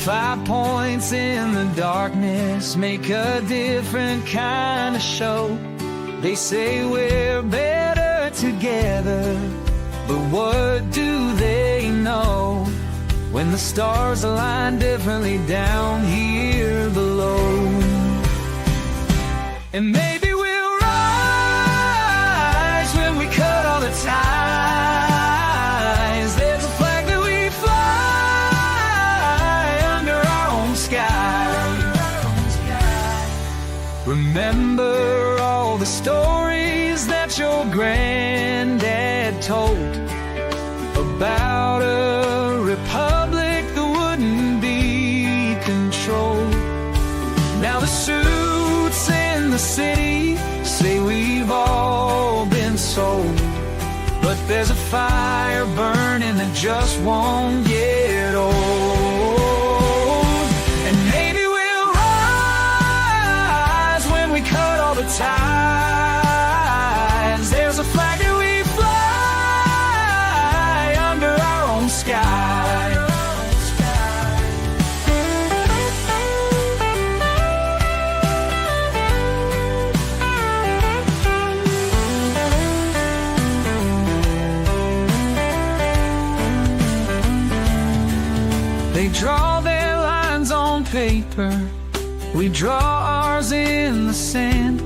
5 points in the darkness make a different kind of show. They say we're better together, but what do they know when the stars align differently down here below? And maybe we'll rise when we cut all the ties. There's a flag that we fly under our own sky. Remember all the stories that your granddad told about a republic that wouldn't be controlled. Now the suits in the city say we've all been sold, but there's a fire burning that just won't get old. And maybe we'll rise when we cut all the ties. There's a flag that we fly under our own sky. They draw their lines on paper, we draw ours in the sand.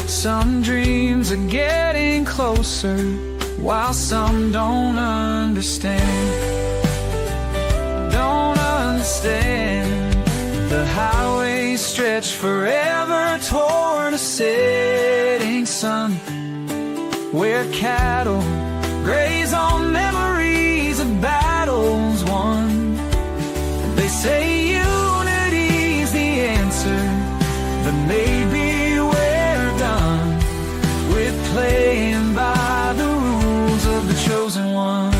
Some dreams are getting closer, while some don't understand. Don't understand. The highways stretch forever toward a setting sun, where cattle graze on memories of battles won. They say unity's the answer, but maybe we're done with playing by the rules of the chosen ones.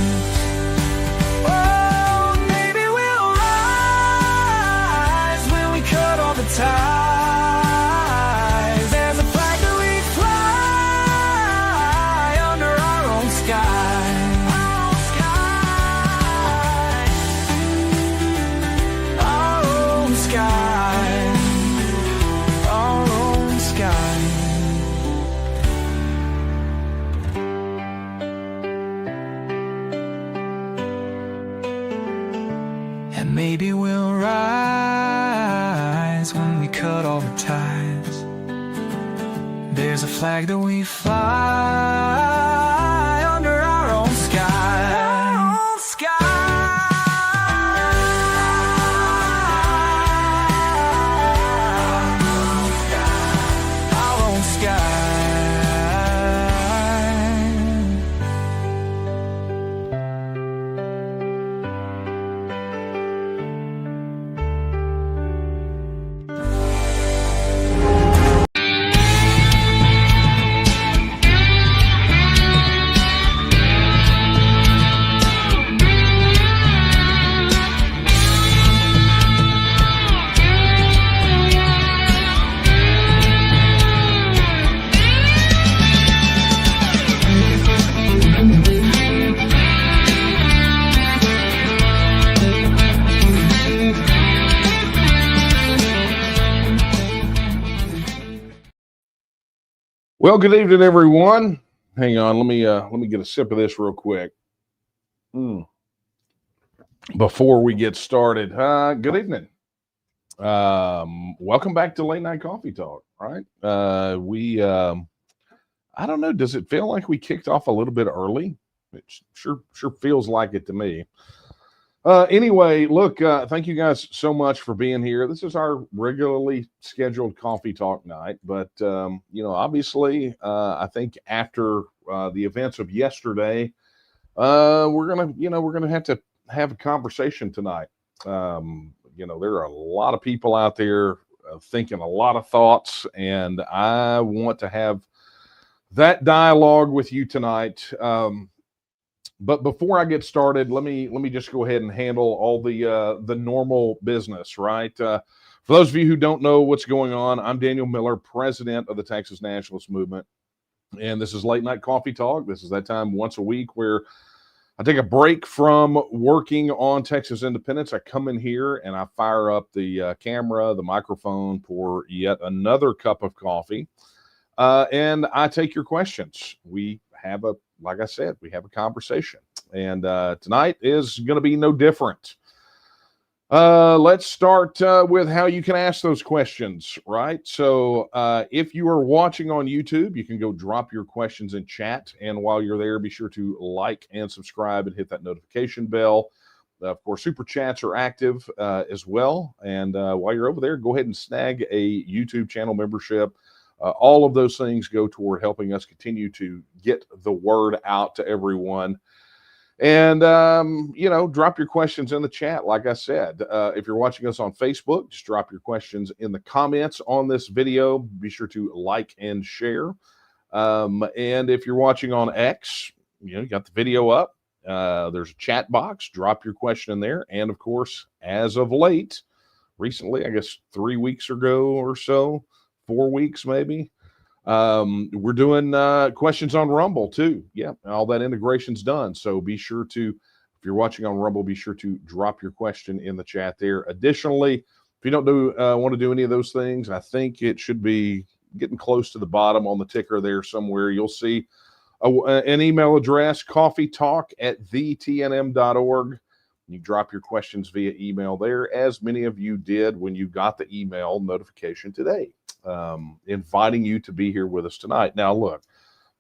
Oh, maybe we'll rise when we cut all the ties. There's a flag that we fly under our own sky. Maybe we'll rise when we cut all the ties. There's a flag that we fly under our own sky. Our own sky. Our own sky. Well, good evening, everyone. Hang on, let me get a sip of this real quick. Before we get started, good evening. Welcome back to Late Night Coffee Talk. Right? I don't know. Does it feel like we kicked off a little bit early? It sure feels like it to me. Anyway, look, thank you guys so much for being here. This is our regularly scheduled coffee talk night, but obviously, I think after the events of yesterday, we're gonna have to have a conversation tonight. There are a lot of people out there thinking a lot of thoughts, and I want to have that dialogue with you tonight. But before I get started, let me just go ahead and handle all the normal business, right? For those of you who don't know what's going on, I'm Daniel Miller, president of the Texas Nationalist Movement, and this is Late Night Coffee Talk. This is that time once a week where I take a break from working on Texas independence. I come in here and I fire up the camera, the microphone, pour yet another cup of coffee, and I take your questions. We have like I said, we have a conversation, and tonight is going to be no different. Let's start with how you can ask those questions, right? So if you are watching on YouTube, you can go drop your questions in chat. And while you're there, be sure to like and subscribe and hit that notification bell. Of course, super chats are active as well. And while you're over there, go ahead and snag a YouTube channel membership. All of those things go toward helping us continue to get the word out to everyone. And, drop your questions in the chat. Like I said, if you're watching us on Facebook, just drop your questions in the comments on this video. Be sure to like and share. And if you're watching on X, you got the video up. There's a chat box. Drop your question in there. And, of course, as of late, recently, I guess 3 weeks ago or so, 4 weeks maybe, we're doing questions on Rumble too. Yeah, all that integration's done. So be sure to, if you're watching on Rumble, be sure to drop your question in the chat there. Additionally, if you don't want to do any of those things, I think it should be getting close to the bottom on the ticker there somewhere. You'll see an email address, coffeetalk@thetnm.org. You drop your questions via email there, as many of you did when you got the email notification today, inviting you to be here with us tonight. Now, look,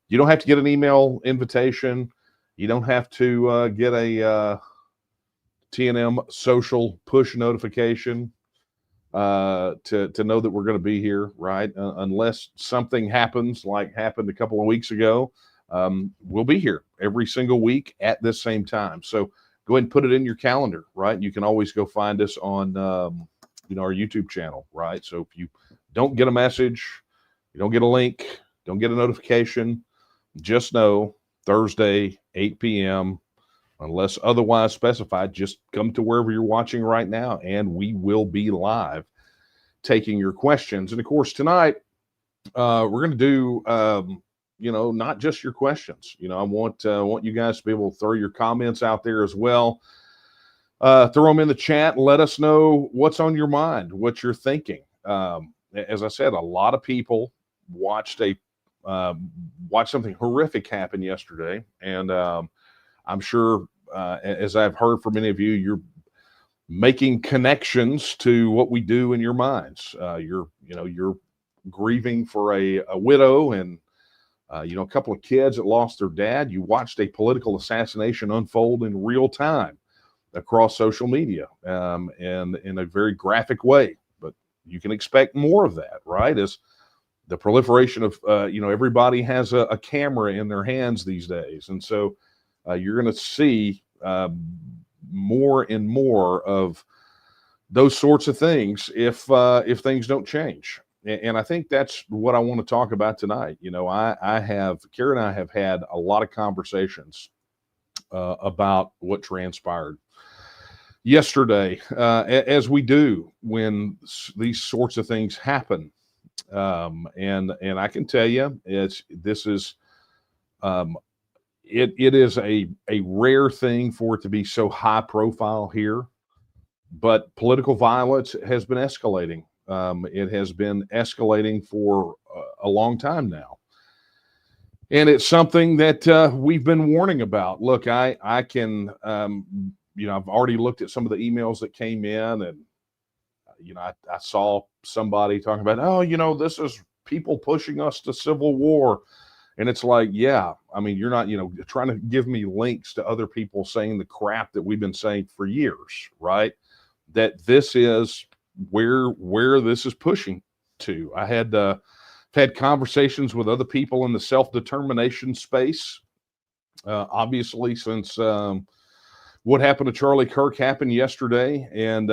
you don't have to get an email invitation. You don't have to get a TNM social push notification to know that we're going to be here, right? Unless something happens like happened a couple of weeks ago, we'll be here every single week at this same time. So go ahead and put it in your calendar, right? You can always go find us on, our YouTube channel, right? So if you don't get a message, you don't get a link, don't get a notification, just know Thursday, 8 p.m., unless otherwise specified, just come to wherever you're watching right now, and we will be live taking your questions. And, of course, tonight we're going to do not just your questions. I want you guys to be able to throw your comments out there as well. Throw them in the chat. Let us know what's on your mind, what you're thinking. As I said, a lot of people watched something horrific happen yesterday, and I'm sure, as I've heard from many of you, you're making connections to what we do in your minds. You're grieving for a widow and a couple of kids that lost their dad. You watched a political assassination unfold in real time across social media, and in a very graphic way. But you can expect more of that, right? As the proliferation of, everybody has a camera in their hands these days. And so you're going to see more and more of those sorts of things if things don't change. And I think that's what I want to talk about tonight. Kara and I have had a lot of conversations about what transpired yesterday, as we do when these sorts of things happen. And I can tell you, it is a rare thing for it to be so high profile here, but political violence has been escalating. It has been escalating for a long time now. And it's something that we've been warning about. Look, I can, I've already looked at some of the emails that came in, and, I saw somebody talking about, this is people pushing us to civil war. And it's like, yeah, I mean, you're not, trying to give me links to other people saying the crap that we've been saying for years, right? That this is where this is pushing to. I had conversations with other people in the self-determination space. Obviously, since what happened to Charlie Kirk happened yesterday, and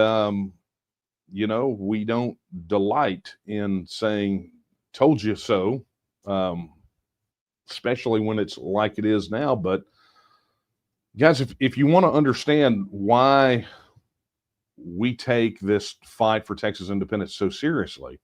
we don't delight in saying "told you so," especially when it's like it is now. But guys, if you want to understand why we take this fight for Texas independence so seriously,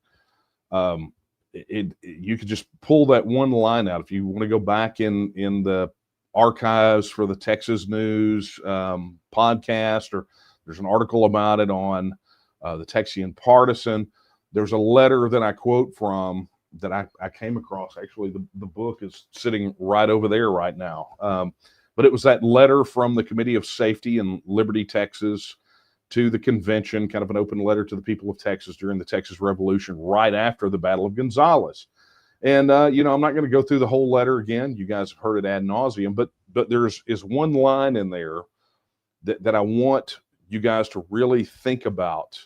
you could just pull that one line out. If you want to go back in the archives for the Texas News podcast, or there's an article about it on the Texian Partisan. There's a letter that I quote from that I came across. Actually, the book is sitting right over there right now. But it was that letter from the Committee of Safety in Liberty, Texas, to the convention, kind of an open letter to the people of Texas during the Texas Revolution, right after the Battle of Gonzales. And, I'm not going to go through the whole letter again. You guys have heard it ad nauseum, but there is one line in there that I want you guys to really think about,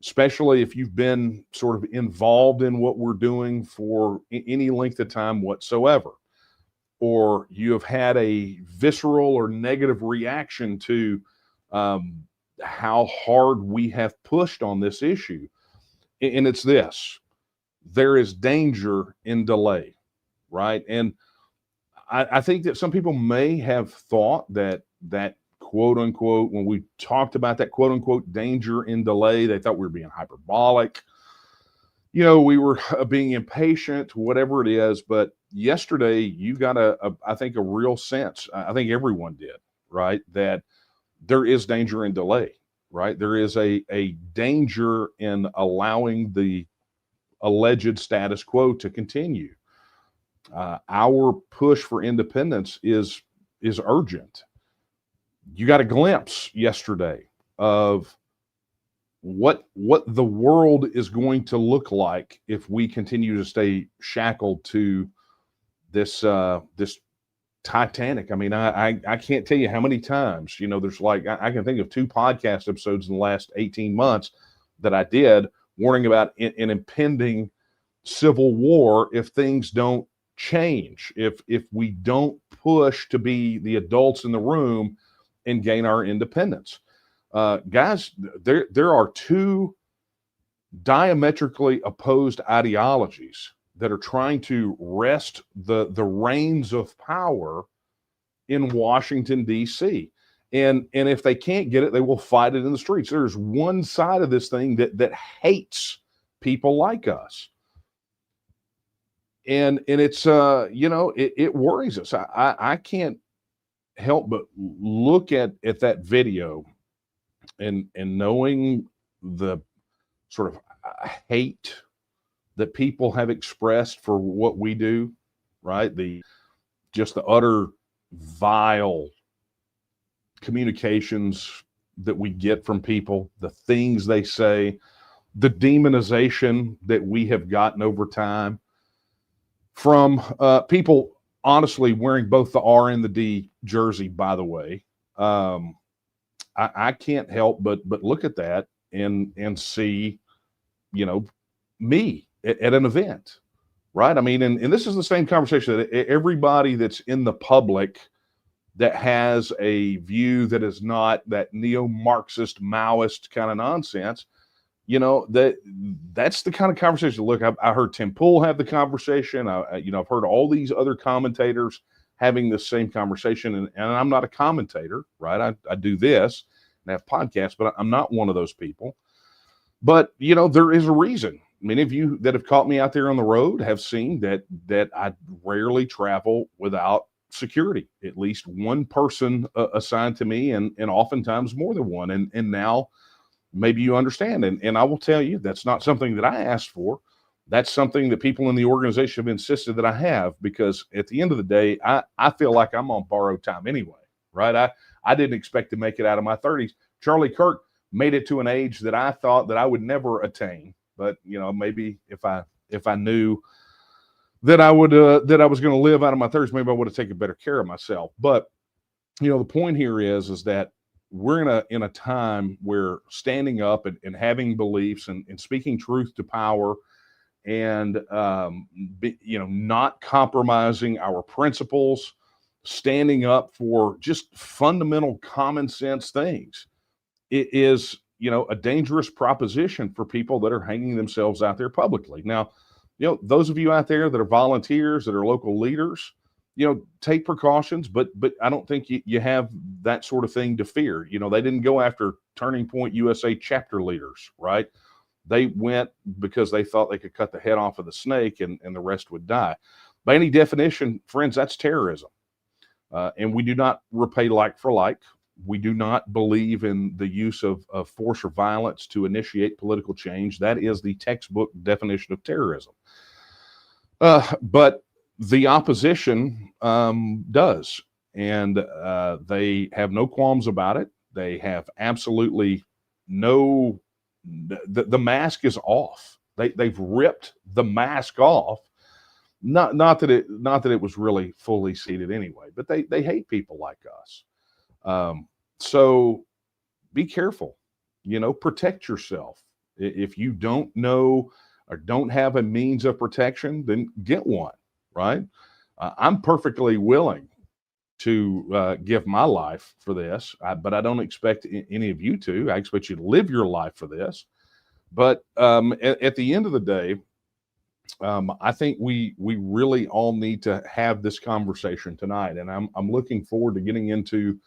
especially if you've been sort of involved in what we're doing for any length of time whatsoever, or you have had a visceral or negative reaction to how hard we have pushed on this issue. And it's this: there is danger in delay, right? And I think that some people may have thought that quote unquote, when we talked about that quote unquote danger in delay, they thought we were being hyperbolic. We were being impatient, whatever it is. But yesterday, you got I think a real sense, I think everyone did, right, that there is danger in delay, right? There is a danger in allowing the alleged status quo to continue. Our push for independence is urgent. You got a glimpse yesterday of what the world is going to look like if we continue to stay shackled to this Titanic. I mean, I can't tell you how many times, there's I can think of 2 podcast episodes in the last 18 months that I did warning about an impending civil war if things don't change, if we don't push to be the adults in the room and gain our independence. Guys, there are 2 diametrically opposed ideologies that are trying to wrest the reins of power in Washington, D.C. And if they can't get it, they will fight it in the streets. There's one side of this thing that hates people like us. And it's, it worries us. I can't help but look at that video and knowing the sort of hate that people have expressed for what we do, right? Just the utter vile communications that we get from people, the things they say, the demonization that we have gotten over time from people honestly wearing both the R and the D jersey, by the way. I can't help but look at that and see, me at an event, right? I mean, and this is the same conversation that everybody that's in the public that has a view that is not that neo-Marxist, Maoist kind of nonsense, that's the kind of conversation. Look, I heard Tim Pool have the conversation. I've heard all these other commentators having the same conversation, and I'm not a commentator, right? I do this and have podcasts, but I'm not one of those people. But, there is a reason. Many of you that have caught me out there on the road have seen that I rarely travel without security, at least one person assigned to me, and oftentimes more than one. And now maybe you understand. And I will tell you, that's not something that I asked for. That's something that people in the organization have insisted that I have, because at the end of the day, I feel like I'm on borrowed time anyway, right? I didn't expect to make it out of my 30s. Charlie Kirk made it to an age that I thought that I would never attain. But, maybe if I knew that I would, that I was going to live out of my 30s, maybe I would have taken better care of myself. But, the point here is that we're in a time where standing up and having beliefs and speaking truth to power and, not compromising our principles, standing up for just fundamental common sense things. It is, a dangerous proposition for people that are hanging themselves out there publicly. Now, those of you out there that are volunteers, that are local leaders, take precautions, but I don't think you have that sort of thing to fear. They didn't go after Turning Point USA chapter leaders, right? They went because they thought they could cut the head off of the snake and the rest would die. By any definition, friends, that's terrorism. And we do not repay like for like. We do not believe in the use of force or violence to initiate political change. That is the textbook definition of terrorism. But the opposition does, and they have no qualms about it. They have absolutely no. The mask is off. They've ripped the mask off. Not that it was really fully seated anyway, but they hate people like us. So be careful, protect yourself. If you don't know or don't have a means of protection, then get one, right? I'm perfectly willing to give my life for this, but I don't expect any of you to. I expect you to live your life for this. But at the end of the day, I think we really all need to have this conversation tonight, and I'm looking forward to getting into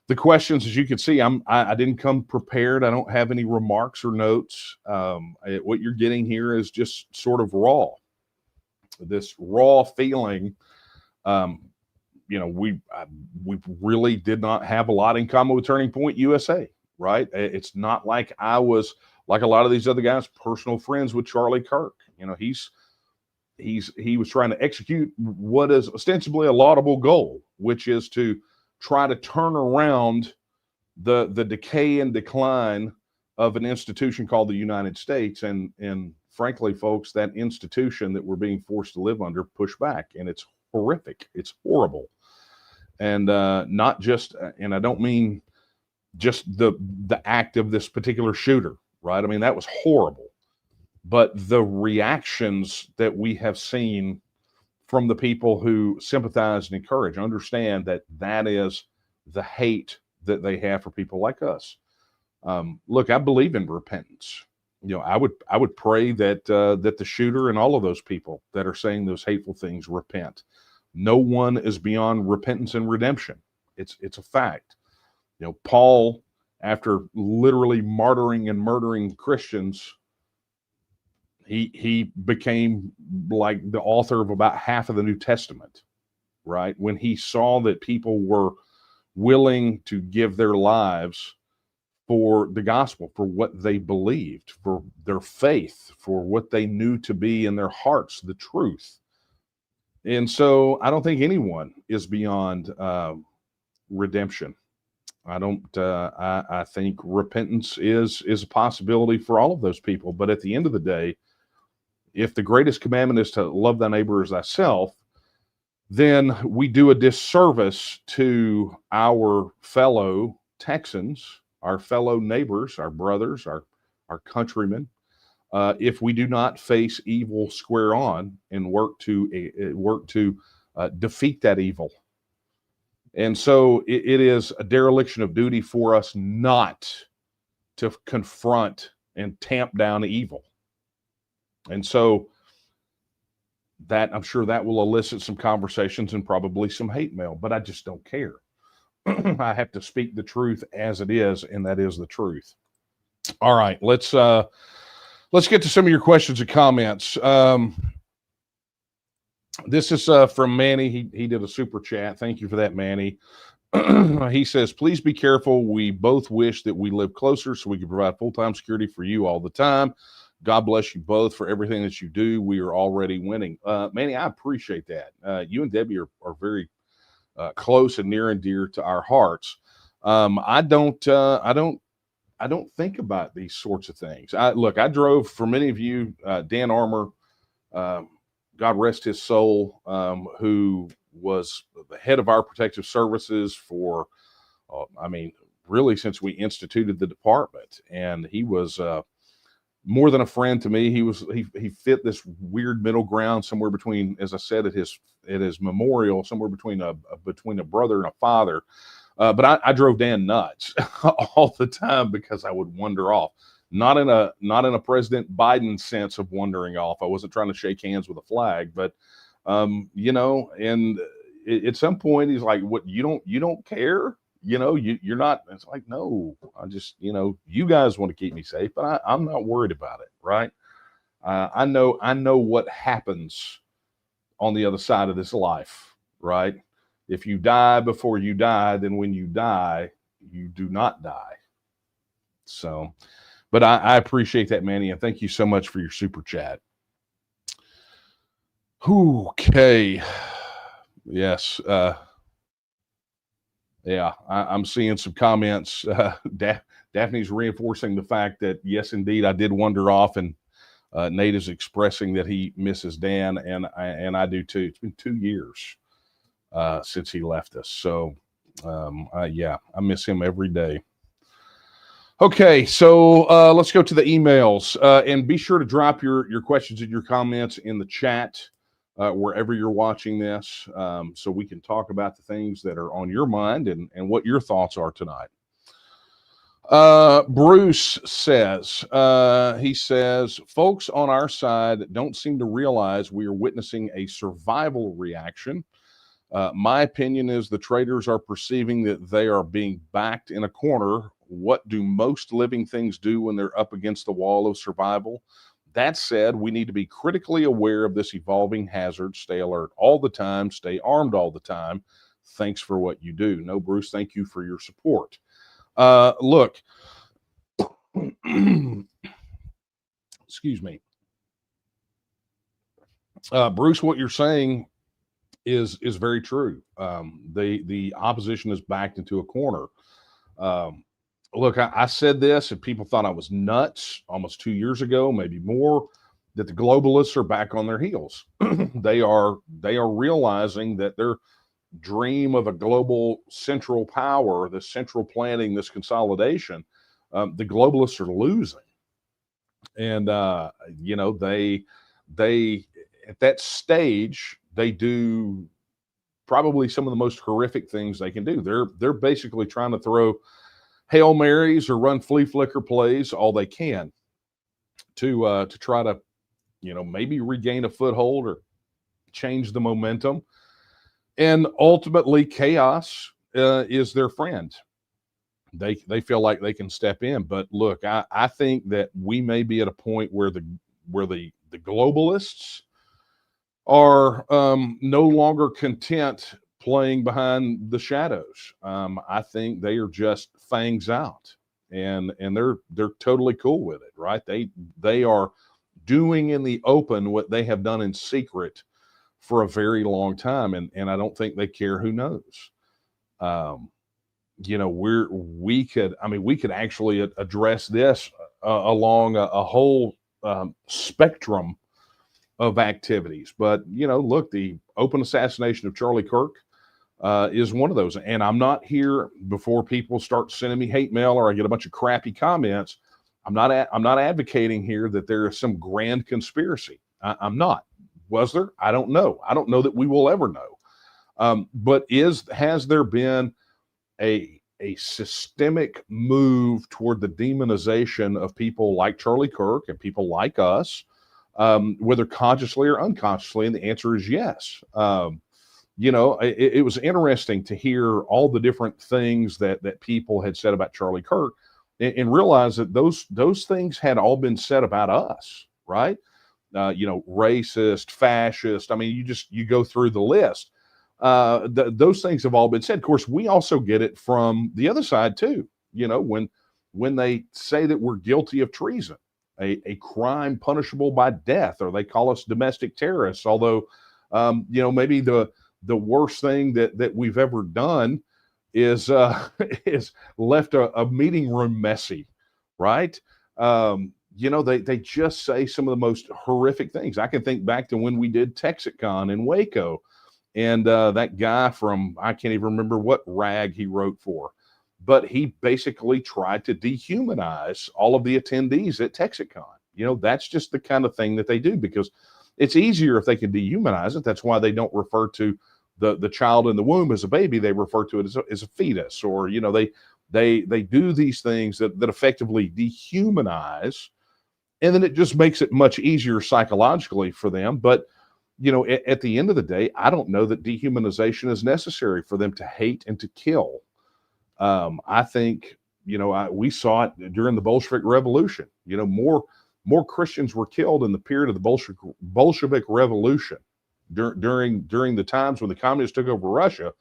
the questions. As you can see, I didn't come prepared. I don't have any remarks or notes. What you're getting here is just sort of raw, this raw feeling. We really did not have a lot in common with Turning Point USA, right? It's not like I was, like a lot of these other guys, personal friends with Charlie Kirk. He was trying to execute what is ostensibly a laudable goal, which is to try to turn around the decay and decline of an institution called the United States. And frankly, folks, that institution that we're being forced to live under pushed back, and it's horrific. It's horrible. And not just, and I don't mean just the act of this particular shooter, right? I mean, that was horrible. But the reactions that we have seen from the people who sympathize and encourage, understand that is the hate that they have for people like us. Look, I believe in repentance. I would pray that the shooter and all of those people that are saying those hateful things repent. No one is beyond repentance and redemption. It's a fact. Paul, after literally martyring and murdering Christians, he became like the author of about half of the New Testament, right? When he saw that people were willing to give their lives for the gospel, for what they believed, for their faith, for what they knew to be in their hearts, the truth. And so I don't think anyone is beyond redemption. I think repentance is a possibility for all of those people. But at the end of the day, if the greatest commandment is to love thy neighbor as thyself, then we do a disservice to our fellow Texans, our fellow neighbors, our brothers, our countrymen, if we do not face evil square on and work to defeat that evil. And so it is a dereliction of duty for us not to confront and tamp down evil. And so that, I'm sure that will elicit some conversations and probably some hate mail, but I just don't care. I have to speak the truth as it is, and that is the truth. All right, let's get to some of your questions and comments. This is from Manny. He did a super chat. Thank you for that, Manny. He says, please be careful. We both wish that we live closer so we can provide full-time security for you all the time. God bless you both for everything that you do. We are already winning. Manny, I appreciate that. You and Debbie are very close and near and dear to our hearts. I don't think about these sorts of things. I drove, for many of you, Dan Armour, God rest his soul, who was the head of our protective services for, really since we instituted the department. And he was more than a friend to me. He fit this weird middle ground somewhere between, as I said at his memorial, somewhere between a brother and a father. But I drove Dan nuts all the time because I would wander off. Not in a President Biden sense of wandering off. I wasn't trying to shake hands with a flag, but and at some point he's like, "What, you don't care? You're not." It's like, no, I just, you guys want to keep me safe, but I'm not worried about it, right? I know what happens on the other side of this life, right? If you die before you die, then when you die, you do not die. So, but I appreciate that, Manny, and thank you so much for your super chat. Okay. Yes. Yeah, I'm seeing some comments. Daphne's reinforcing the fact that, yes, indeed, I did wander off, and Nate is expressing that he misses Dan, and I do too. It's been 2 years since he left us. So, yeah, I miss him every day. Okay, so let's go to the emails, and be sure to drop your questions and your comments in the chat wherever you're watching this, so we can talk about the things that are on your mind and what your thoughts are tonight. Bruce says, he says, folks on our side don't seem to realize we are witnessing a survival reaction. My opinion is the traitors are perceiving that they are being backed in a corner. What do most living things do when they're up against the wall of survival? That said, we need to be critically aware of this evolving hazard, stay alert all the time, stay armed all the time. Thanks for what you do. No, Bruce, thank you for your support. Look, excuse me. Bruce, what you're saying is very true. The opposition is backed into a corner. Look, I said this and people thought I was nuts almost 2 years ago, maybe more, that the globalists are back on their heels. They are realizing that their dream of a global central power, this central planning, this consolidation, the globalists are losing. And, you know, they at that stage, they do probably some of the most horrific things they can do. They're basically trying to throw Hail Marys or run flea flicker plays all they can to try to, you know, maybe regain a foothold or change the momentum. And ultimately, chaos is their friend. They feel like they can step in. But look, I think that we may be at a point where the globalists are no longer content playing behind the shadows. I think they are just fangs out, and they're totally cool with it, right? They are doing in the open what they have done in secret for a very long time, and I don't think they care who knows. You know, we could actually address this along a whole spectrum of activities, but you know, look, the open assassination of Charlie Kirk is one of those. And I'm not here, before people start sending me hate mail or I get a bunch of crappy comments, I'm not advocating here that there is some grand conspiracy. I'm not. Was there? I don't know. I don't know that we will ever know. But has there been a systemic move toward the demonization of people like Charlie Kirk and people like us, whether consciously or unconsciously? And the answer is yes. You know, it was interesting to hear all the different things that people had said about Charlie Kirk, and realize that those things had all been said about us, right? You know, racist, fascist. I mean, you go through the list. Those things have all been said. Of course, we also get it from the other side too. You know, when they say that we're guilty of treason, a crime punishable by death, or they call us domestic terrorists. Although, you know, maybe the worst thing that we've ever done is left a meeting room messy, right? You know, they just say some of the most horrific things. I can think back to when we did TexitCon in Waco, and that guy from, I can't even remember what rag he wrote for, but he basically tried to dehumanize all of the attendees at TexitCon. You know, that's just the kind of thing that they do, because it's easier if they can dehumanize it. That's why they don't refer to the child in the womb as a baby. They refer to it as a fetus, or, you know, they do these things that effectively dehumanize, and then it just makes it much easier psychologically for them. But, you know, at the end of the day, I don't know that dehumanization is necessary for them to hate and to kill. I think, you know, we saw it during the Bolshevik Revolution. You know, more Christians were killed in the period of the Bolshevik Revolution during the times when the communists took over Russia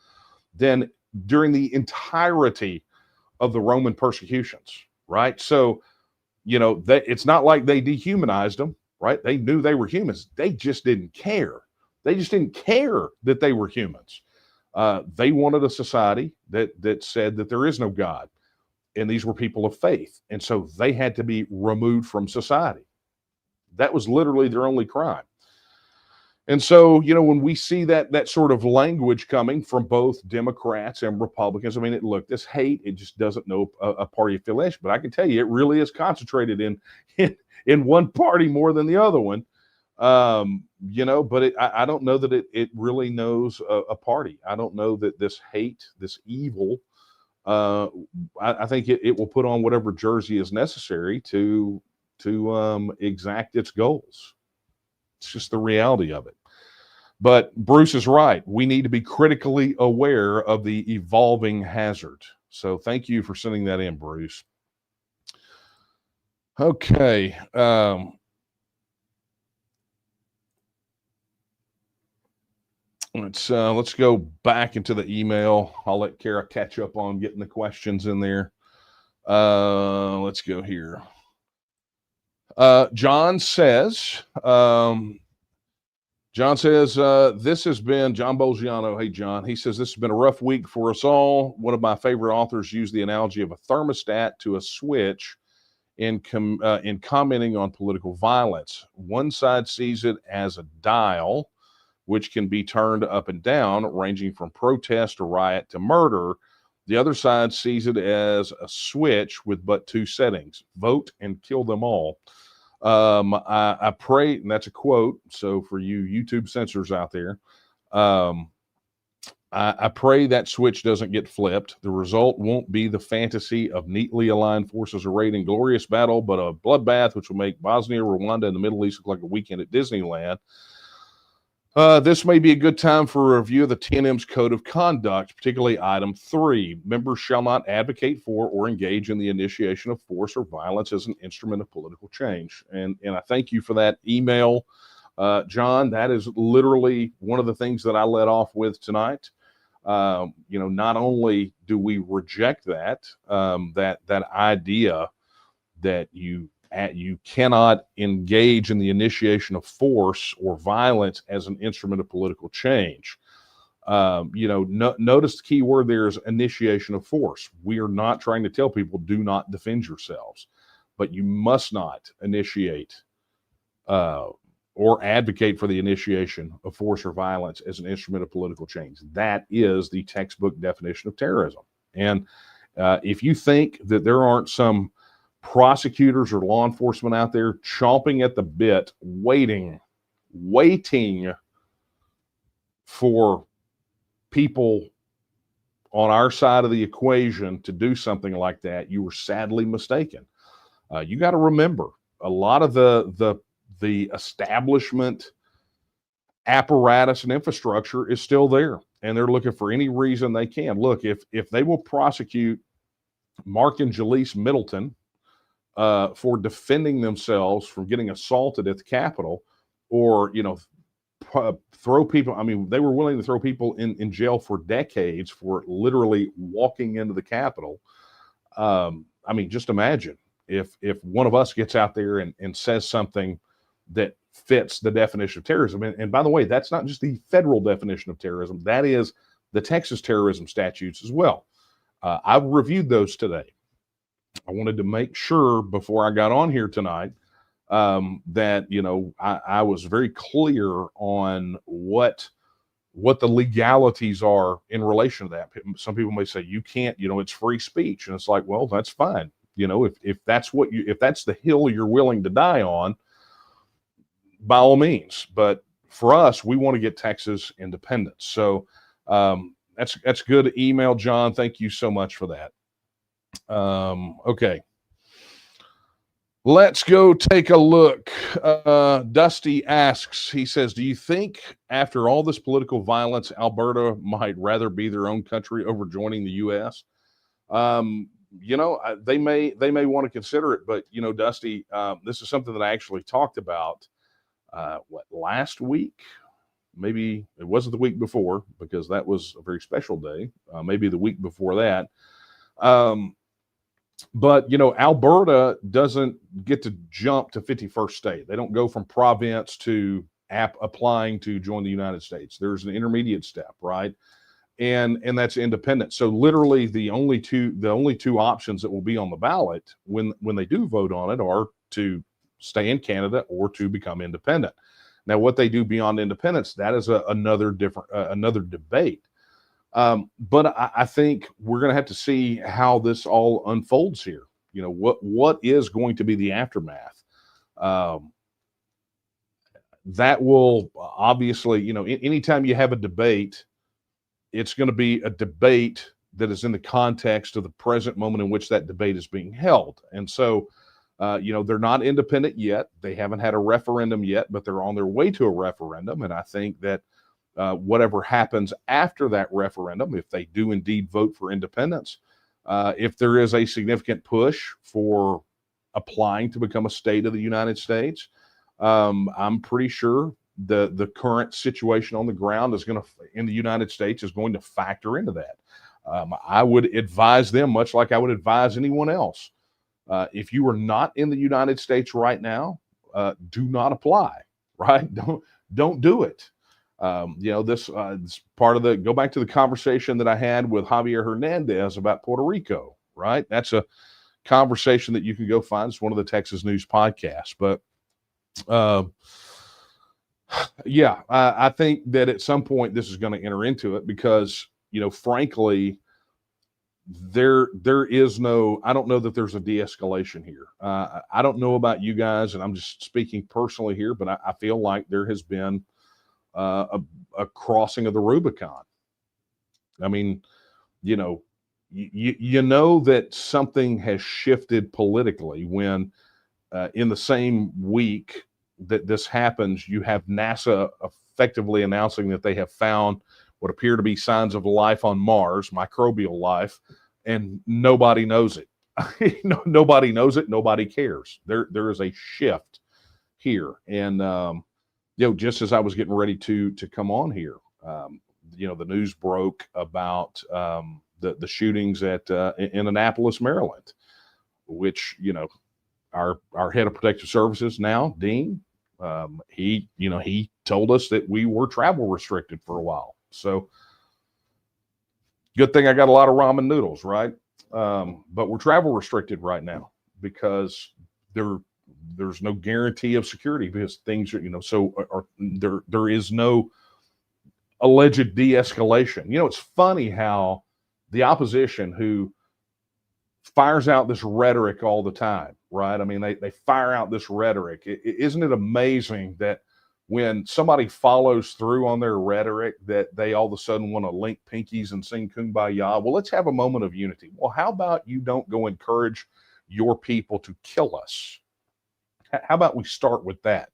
than during the entirety of the Roman persecutions, right? So, it's not like they dehumanized them, right? They knew they were humans. They just didn't care. They just didn't care that they were humans. They wanted a society that said that there is no God, and these were people of faith, and so they had to be removed from society. That was literally their only crime. And so, when we see that sort of language coming from both Democrats and Republicans, I mean, look, this hate, it just doesn't know a party affiliation. But I can tell you, it really is concentrated in one party more than the other one. But I don't know that it really knows a party. I don't know that this hate, this evil, I think it will put on whatever jersey is necessary to exact its goals. It's just the reality of it. But Bruce is right. We need to be critically aware of the evolving hazard. So thank you for sending that in, Bruce. Okay. Let's go back into the email. I'll let Kara catch up on getting the questions in there. Let's go here. John says, this has been John Bolgiano. Hey, John. He says, this has been a rough week for us all. One of my favorite authors used the analogy of a thermostat to a switch in commenting on political violence. One side sees it as a dial, which can be turned up and down, ranging from protest to riot to murder. The other side sees it as a switch with but two settings: vote and kill them all. I pray, and that's a quote, so for you YouTube censors out there, I pray that switch doesn't get flipped. The result won't be the fantasy of neatly aligned forces arrayed in glorious battle, but a bloodbath which will make Bosnia, Rwanda, and the Middle East look like a weekend at Disneyland. This may be a good time for a review of the TNM's Code of Conduct, particularly Item 3. Members shall not advocate for or engage in the initiation of force or violence as an instrument of political change. And I thank you for that email, John. That is literally one of the things that I led off with tonight. Not only do we reject that idea that you cannot engage in the initiation of force or violence as an instrument of political change. Notice the key word there is initiation of force. We are not trying to tell people do not defend yourselves, but you must not initiate or advocate for the initiation of force or violence as an instrument of political change. That is the textbook definition of terrorism. And if you think that there aren't some prosecutors or law enforcement out there chomping at the bit, waiting for people on our side of the equation to do something like that, you were sadly mistaken. You got to remember, a lot of the establishment apparatus and infrastructure is still there, and they're looking for any reason they can. Look, if they will prosecute Mark and Jaleese Middleton for defending themselves from getting assaulted at the Capitol, or throw people. I mean, they were willing to throw people in jail for decades for literally walking into the Capitol. I mean, just imagine if one of us gets out there and says something that fits the definition of terrorism. And by the way, that's not just the federal definition of terrorism. That is the Texas terrorism statutes as well. I've reviewed those today. I wanted to make sure before I got on here tonight that, I was very clear on what the legalities are in relation to that. Some people may say you can't, it's free speech. And it's like, well, that's fine. If that's if that's the hill you're willing to die on, by all means. But for us, we want to get Texas independence. So that's good email, John. Thank you so much for that. Okay. Let's go take a look. Dusty asks, he says, do you think after all this political violence, Alberta might rather be their own country over joining the U.S.? They may want to consider it, but Dusty, this is something that I actually talked about, last week? maybe it wasn't the week before, because that was a very special day, maybe the week before that. But, Alberta doesn't get to jump to 51st state. They don't go from province to applying to join the United States. There's an intermediate step, right? And that's independent. So literally the only two options that will be on the ballot when they do vote on it are to stay in Canada or to become independent. Now, what they do beyond independence, that is another debate. But I think we're going to have to see how this all unfolds here. What is going to be the aftermath? That will obviously, anytime you have a debate, it's going to be a debate that is in the context of the present moment in which that debate is being held. And so, they're not independent yet. They haven't had a referendum yet, but they're on their way to a referendum. And I think that whatever happens after that referendum, if they do indeed vote for independence, if there is a significant push for applying to become a state of the United States, I'm pretty sure the current situation on the ground in the United States is going to factor into that. I would advise them, much like I would advise anyone else, if you are not in the United States right now, do not apply. Right? Don't do it. This part of go back to the conversation that I had with Javier Hernandez about Puerto Rico. Right? That's a conversation that you can go find. It's one of the Texas News podcasts, but. I think that at some point this is going to enter into it because, frankly, there is no, I don't know that there's a de-escalation here. I don't know about you guys, and I'm just speaking personally here, but I feel like there has been a crossing of the Rubicon. I mean, you know that something has shifted politically when in the same week that this happens, you have NASA effectively announcing that they have found what appear to be signs of life on Mars, microbial life, and nobody knows it. Nobody knows it. Nobody cares. There is a shift here. And, just as I was getting ready to come on here, the news broke about the shootings in Annapolis, Maryland, which, our head of protective services now, Dean, he told us that we were travel restricted for a while. So good thing I got a lot of ramen noodles, right? But we're travel restricted right now because there's no guarantee of security because things are, there is no alleged de-escalation. It's funny how the opposition who fires out this rhetoric all the time, right? I mean, they fire out this rhetoric. Isn't it amazing that when somebody follows through on their rhetoric that they all of a sudden want to link pinkies and sing Kumbaya? Well, let's have a moment of unity. Well, how about you don't go encourage your people to kill us? How about we start with that?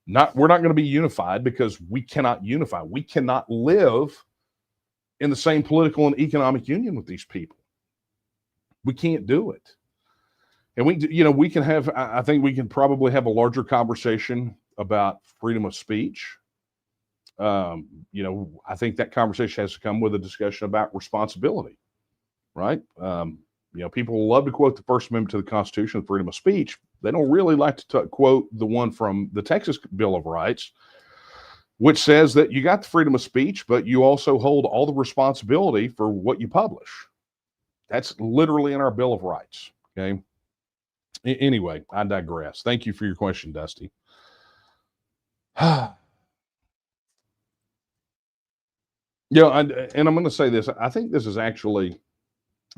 We're not going to be unified because we cannot unify. We cannot live in the same political and economic union with these people. We can't do it. And we can have, I think we can probably have a larger conversation about freedom of speech. I think that conversation has to come with a discussion about responsibility, right? People love to quote the First Amendment to the Constitution, freedom of speech. They don't really like to quote the one from the Texas Bill of Rights, which says that you got the freedom of speech, but you also hold all the responsibility for what you publish. That's literally in our Bill of Rights. Okay. Anyway, I digress. Thank you for your question, Dusty. And I'm going to say this. I think this is actually,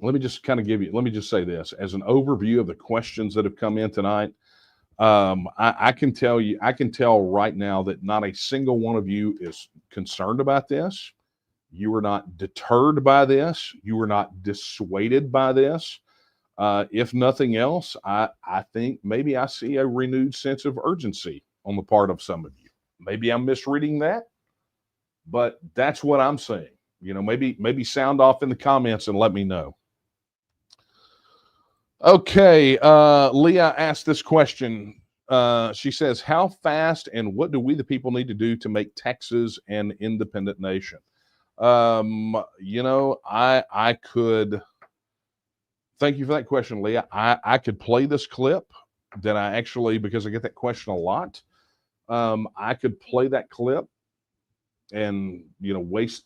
let me just say this as an overview of the questions that have come in tonight. I can tell right now that not a single one of you is concerned about this. You are not deterred by this. You are not dissuaded by this. If nothing else, I think maybe I see a renewed sense of urgency on the part of some of you. Maybe I'm misreading that, but that's what I'm saying. Maybe sound off in the comments and let me know. Okay, Leah asked this question. She says, how fast and what do we, the people, need to do to make Texas an independent nation? You know, I could, thank you for that question, Leah. I could play this clip that I actually, because I get that question a lot. I could play that clip and, you know, waste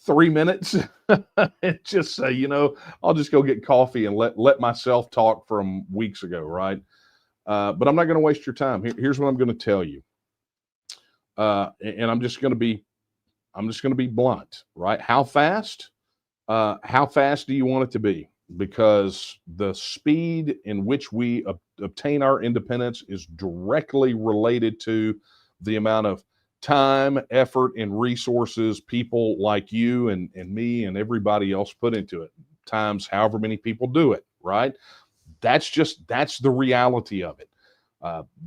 three minutes and just say, you know, I'll just go get coffee and let myself talk from weeks ago, right? But I'm not going to waste your time. Here's what I'm going to tell you, and I'm just going to be blunt, right? How fast? How fast do you want it to be? Because the speed in which we obtain our independence is directly related to the amount of time, effort, and resources people like you and me and everybody else put into it, times however many people do it, right? That's the reality of it.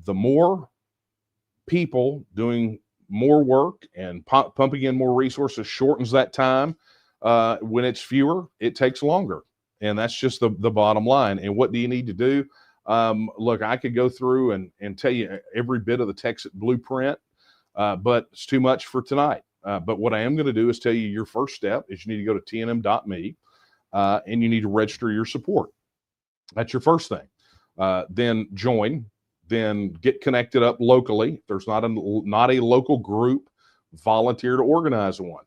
The more people doing more work and pumping in more resources shortens that time. When it's fewer, it takes longer. And that's just the bottom line. And what do you need to do? Look, I could go through and tell you every bit of the Texas blueprint, but it's too much for tonight. But what I am going to do is tell you your first step is you need to go to tnm.me and you need to register your support. That's your first thing. Then join, then get connected up locally. If there's not a local group, volunteer to organize one.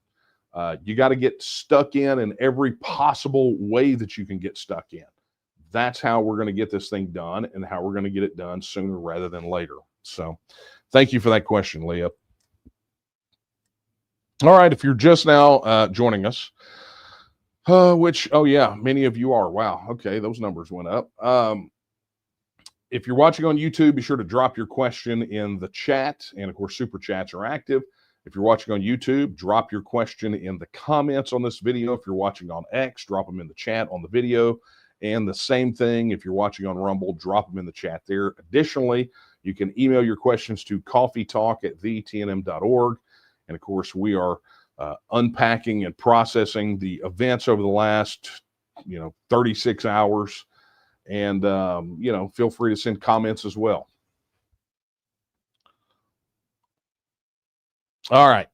You got to get stuck in every possible way that you can get stuck in. That's how we're going to get this thing done and how we're going to get it done sooner rather than later. So thank you for that question, Leah. All right. If you're just now joining us, which, oh yeah, many of you are. Wow. Okay. Those numbers went up. If you're watching on YouTube, be sure to drop your question in the chat. And of course, super chats are active. If you're watching on YouTube, drop your question in the comments on this video. If you're watching on X, drop them in the chat on the video. And the same thing, if you're watching on Rumble, drop them in the chat there. Additionally, you can email your questions to coffeetalk@thetnm.org. And of course, we are unpacking and processing the events over the last, 36 hours. And, feel free to send comments as well. All right.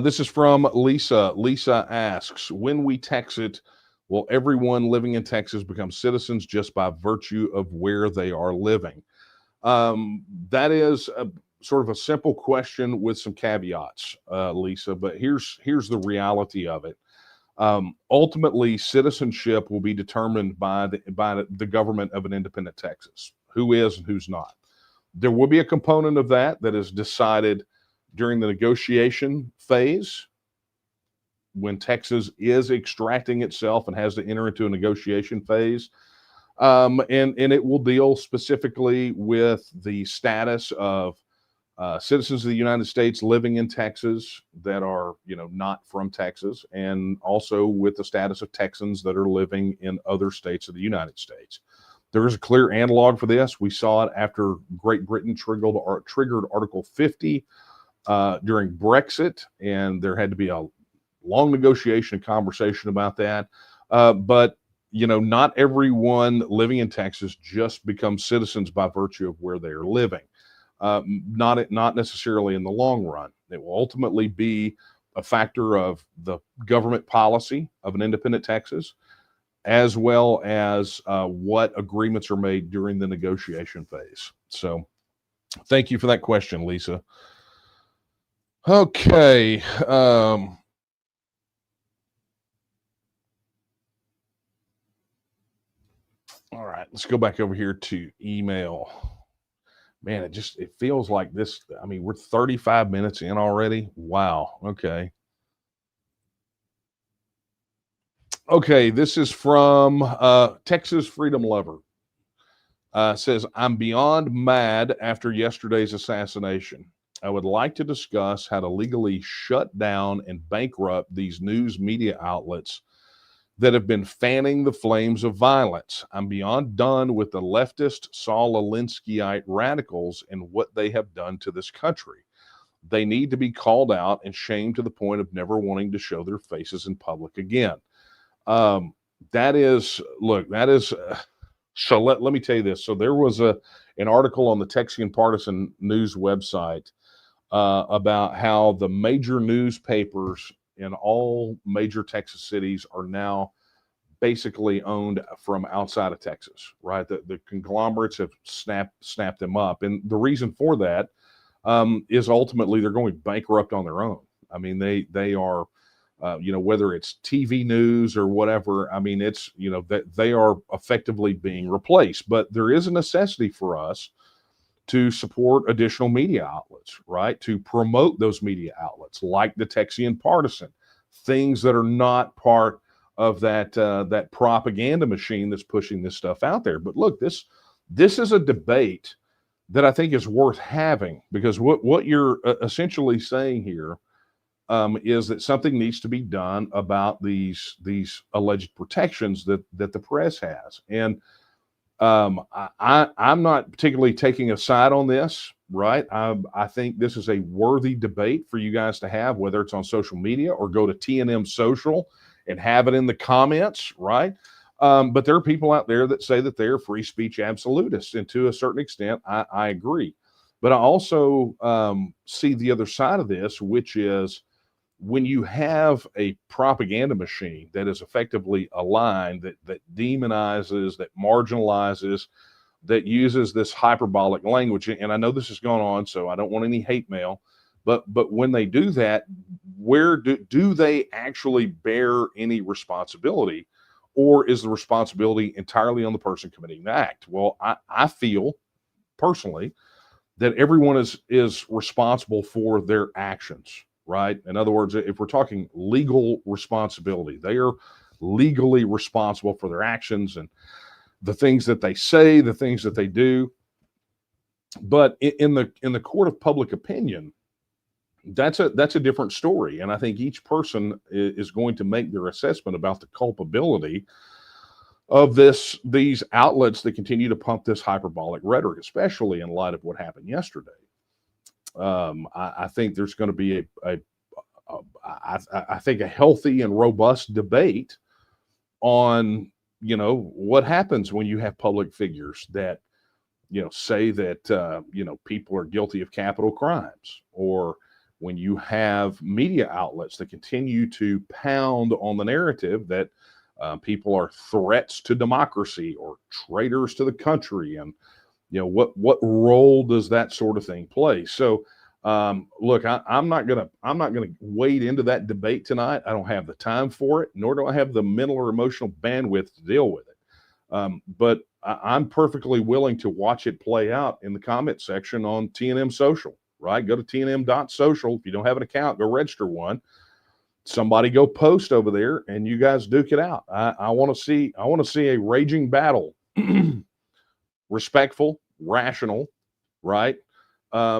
This is from Lisa. Lisa asks, when we Texit, will everyone living in Texas become citizens just by virtue of where they are living? That is sort of a simple question with some caveats, Lisa, but here's the reality of it. Ultimately, citizenship will be determined by the government of an independent Texas, who is and who's not. There will be a component of that is decided during the negotiation phase, when Texas is extracting itself and has to enter into a negotiation phase. And it will deal specifically with the status of citizens of the United States living in Texas that are, not from Texas, and also with the status of Texans that are living in other states of the United States. There is a clear analog for this. We saw it after Great Britain triggered Article 50 during Brexit, and there had to be a long negotiation and conversation about that. But not everyone living in Texas just becomes citizens by virtue of where they are living. Not necessarily in the long run. It will ultimately be a factor of the government policy of an independent Texas, as well as what agreements are made during the negotiation phase. So thank you for that question, Lisa. Okay. All right, let's go back over here to email. Man, it feels like this. I mean, we're 35 minutes in already. Wow. Okay. Okay, this is from Texas Freedom Lover. Says, I'm beyond mad after yesterday's assassination. I would like to discuss how to legally shut down and bankrupt these news media outlets that have been fanning the flames of violence. I'm beyond done with the leftist Saul Alinskyite radicals and what they have done to this country. They need to be called out and shamed to the point of never wanting to show their faces in public again. So let me tell you this. So there was an article on the Texian Partisan News website about how the major newspapers in all major Texas cities are now basically owned from outside of Texas, right? The conglomerates have snapped them up, and the reason for that is ultimately they're going bankrupt on their own. I mean, they are, whether it's TV news or whatever. I mean, it's that they are effectively being replaced. But there is a necessity for us to support additional media outlets, right? To promote those media outlets like the Texian Partisan, things that are not part of that propaganda machine that's pushing this stuff out there. But look, this is a debate that I think is worth having, because what you're essentially saying here is that something needs to be done about these alleged protections that the press has. And I'm not particularly taking a side on this, right? I think this is a worthy debate for you guys to have, whether it's on social media or go to TNM Social and have it in the comments, right? But there are people out there that say that they're free speech absolutists, and to a certain extent, I agree. But I also see the other side of this, which is when you have a propaganda machine that is effectively aligned, that demonizes, that marginalizes, that uses this hyperbolic language. And I know this has gone on, so I don't want any hate mail. But when they do that, where do they actually bear any responsibility? Or is the responsibility entirely on the person committing the act? Well, I feel personally that everyone is responsible for their actions, right? In other words, if we're talking legal responsibility, they are legally responsible for their actions and the things that they say, the things that they do. But in the court of public opinion, that's a different story. And I think each person is going to make their assessment about the culpability of these outlets that continue to pump this hyperbolic rhetoric, especially in light of what happened yesterday. I think there's going to be I think a healthy and robust debate on what happens when you have public figures that say that people are guilty of capital crimes, or when you have media outlets that continue to pound on the narrative that people are threats to democracy or traitors to the country, and what role does that sort of thing play? So look, I'm not gonna wade into that debate tonight. I don't have the time for it, nor do I have the mental or emotional bandwidth to deal with it. But I'm perfectly willing to watch it play out in the comment section on TNM Social. Right? Go to tnm.social. If you don't have an account, go register one. Somebody go post over there, and you guys duke it out. I want to see a raging battle, respectful, rational, right,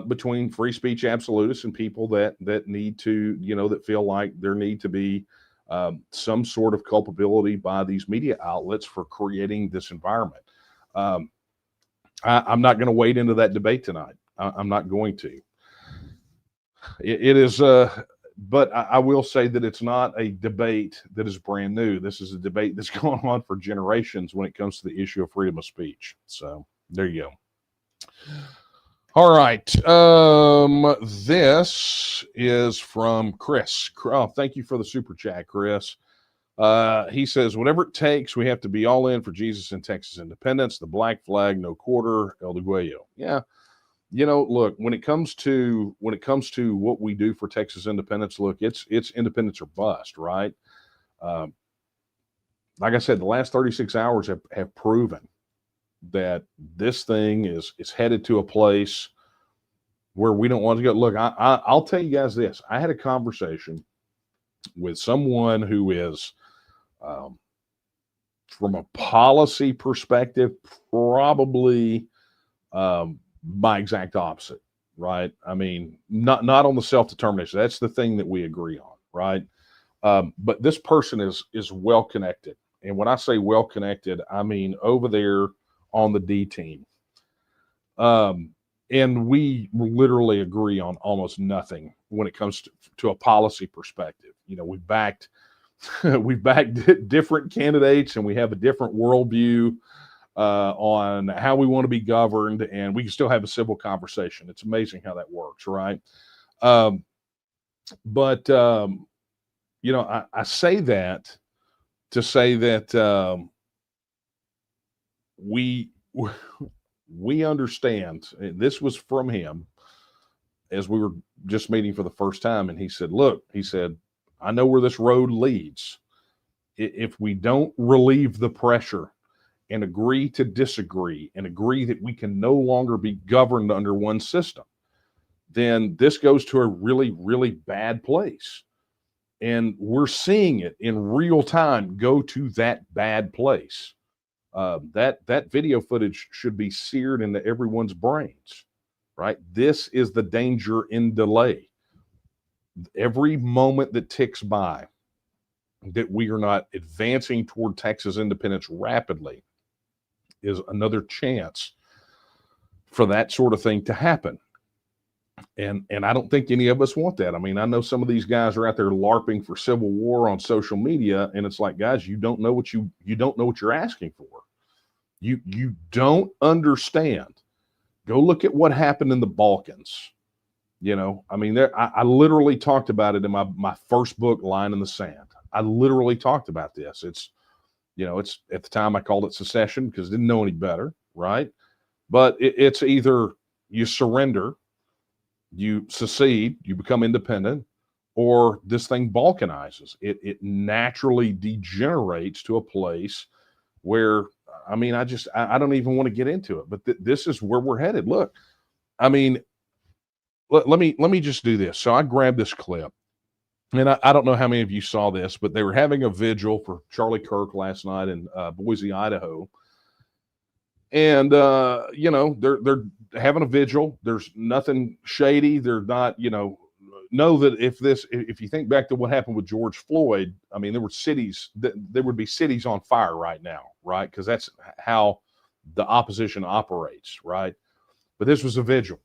between free speech absolutists and people that need to, that feel like there need to be some sort of culpability by these media outlets for creating this environment. I'm not going to wade into that debate tonight. I'm not going to. It is, but I will say that it's not a debate that is brand new. This is a debate that's going on for generations when it comes to the issue of freedom of speech. So there you go. All right. This is from Chris. Oh, thank you for the super chat, Chris. He says, whatever it takes, we have to be all in for Jesus and Texas independence, the black flag, no quarter, El Deguello. Yeah. Look, when it comes to what we do for Texas independence, look, it's independence or bust, right? Like I said, the last 36 hours have proven that this thing is headed to a place where we don't want to go. Look, I'll tell you guys this. I had a conversation with someone who is, from a policy perspective, probably my exact opposite, right? I mean, not on the self-determination. That's the thing that we agree on, right? But this person is well connected. And when I say well connected, I mean over there on the D team. And we literally agree on almost nothing when it comes to a policy perspective. We've backed different candidates, and we have a different worldview. on how we want to be governed, and we can still have a civil conversation. It's amazing how that works, right? But I say that to say that we understand. This was from him as we were just meeting for the first time, and he said, "Look," he said, "I know where this road leads. If we don't relieve the pressure and agree to disagree and agree that we can no longer be governed under one system, then this goes to a really, really bad place." And we're seeing it in real time go to that bad place. That video footage should be seared into everyone's brains, right? This is the danger in delay. Every moment that ticks by that we are not advancing toward Texas independence rapidly is another chance for that sort of thing to happen. And I don't think any of us want that. I mean, I know some of these guys are out there LARPing for civil war on social media, and it's like, guys, you don't know what you don't know what you're asking for. You don't understand. Go look at what happened in the Balkans. I mean, I literally talked about it in my first book, Line in the Sand. I literally talked about this. It's at the time I called it secession because I didn't know any better, right? But it's either you surrender, you secede, you become independent, or this thing balkanizes. It naturally degenerates to a place where, I mean, I don't even want to get into it, but this is where we're headed. Look, I mean, let me just do this. So I grabbed this clip, and I don't know how many of you saw this, but they were having a vigil for Charlie Kirk last night in Boise, Idaho. And, they're having a vigil. There's nothing shady. They're not, know that if you think back to what happened with George Floyd, I mean, there would be cities on fire right now, right? Because that's how the opposition operates, right? But this was a vigil.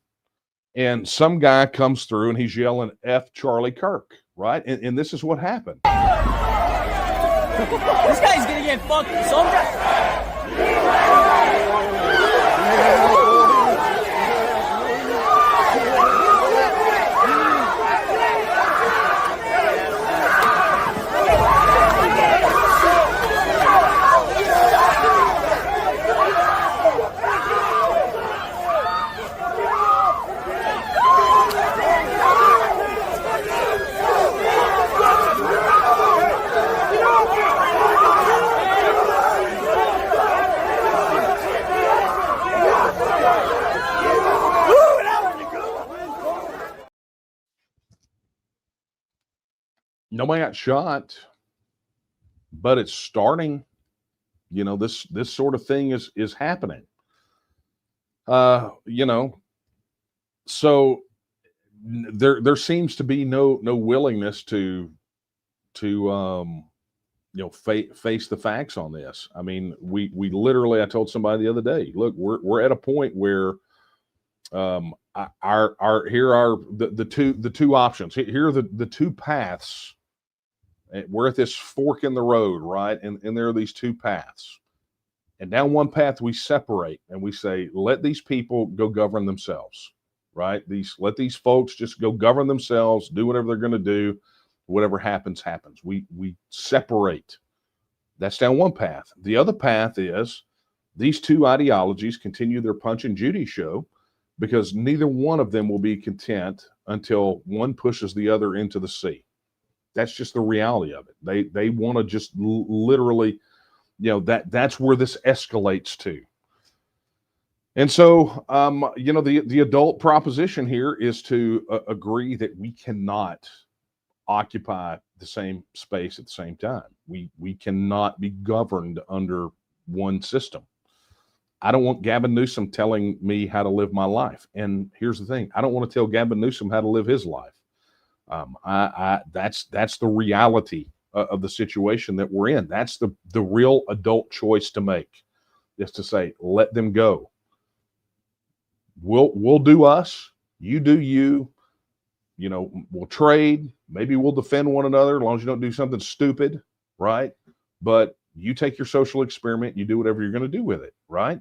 And some guy comes through and he's yelling, "F Charlie Kirk," right? And this is what happened. This guy's gonna get fucked. Somber. Nobody got shot, but it's starting. This sort of thing is happening. So there seems to be no willingness to face the facts on this. I mean, we literally, I told somebody the other day, look, we're at a point where here are the two options. Here are the two paths. We're at this fork in the road, right? And there are these two paths. And down one path we separate and we say, let these people go govern themselves, right? Let these folks just go govern themselves, do whatever they're going to do. Whatever happens, happens. We separate. That's down one path. The other path is these two ideologies continue their Punch and Judy show because neither one of them will be content until one pushes the other into the sea. That's just the reality of it. They want to just literally, that's where this escalates to. And so, the adult proposition here is to agree that we cannot occupy the same space at the same time. We cannot be governed under one system. I don't want Gavin Newsom telling me how to live my life. And here's the thing. I don't want to tell Gavin Newsom how to live his life. That's the reality of the situation that we're in. That's the real adult choice to make, is to say, let them go. We'll do us, you do you, we'll trade, maybe we'll defend one another as long as you don't do something stupid, right? But you take your social experiment, you do whatever you're going to do with it, right?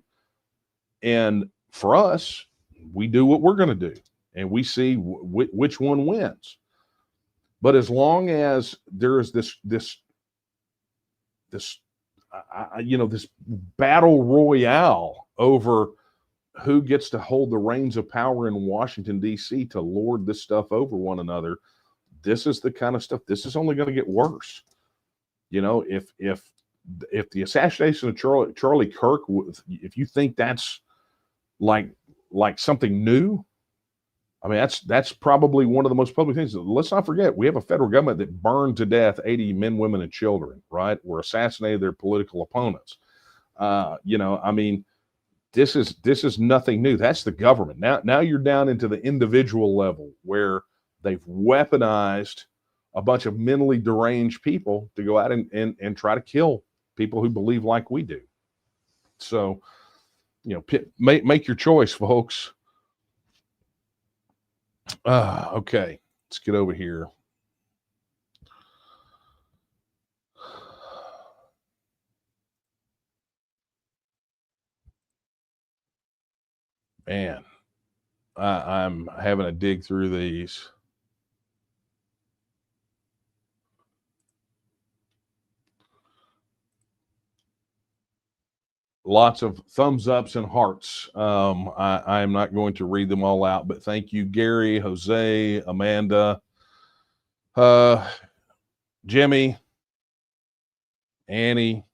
And for us, we do what we're going to do, and we see which one wins. But as long as there is this battle royale over who gets to hold the reins of power in Washington, D.C. to lord this stuff over one another, this is the kind of stuff, this is only going to get worse. If the assassination of Charlie Kirk, if you think that's like something new, I mean, that's probably one of the most public things. Let's not forget, we have a federal government that burned to death 80 men, women, and children, right? Or assassinated their political opponents. I mean, this is nothing new. That's the government. Now you're down into the individual level where they've weaponized a bunch of mentally deranged people to go out and try to kill people who believe like we do. So, make your choice, folks. Okay, let's get over here. Man, I'm having to dig through these. Lots of thumbs ups and hearts. I'm not going to read them all out, but thank you, Gary, Jose, Amanda, Jimmy, Annie.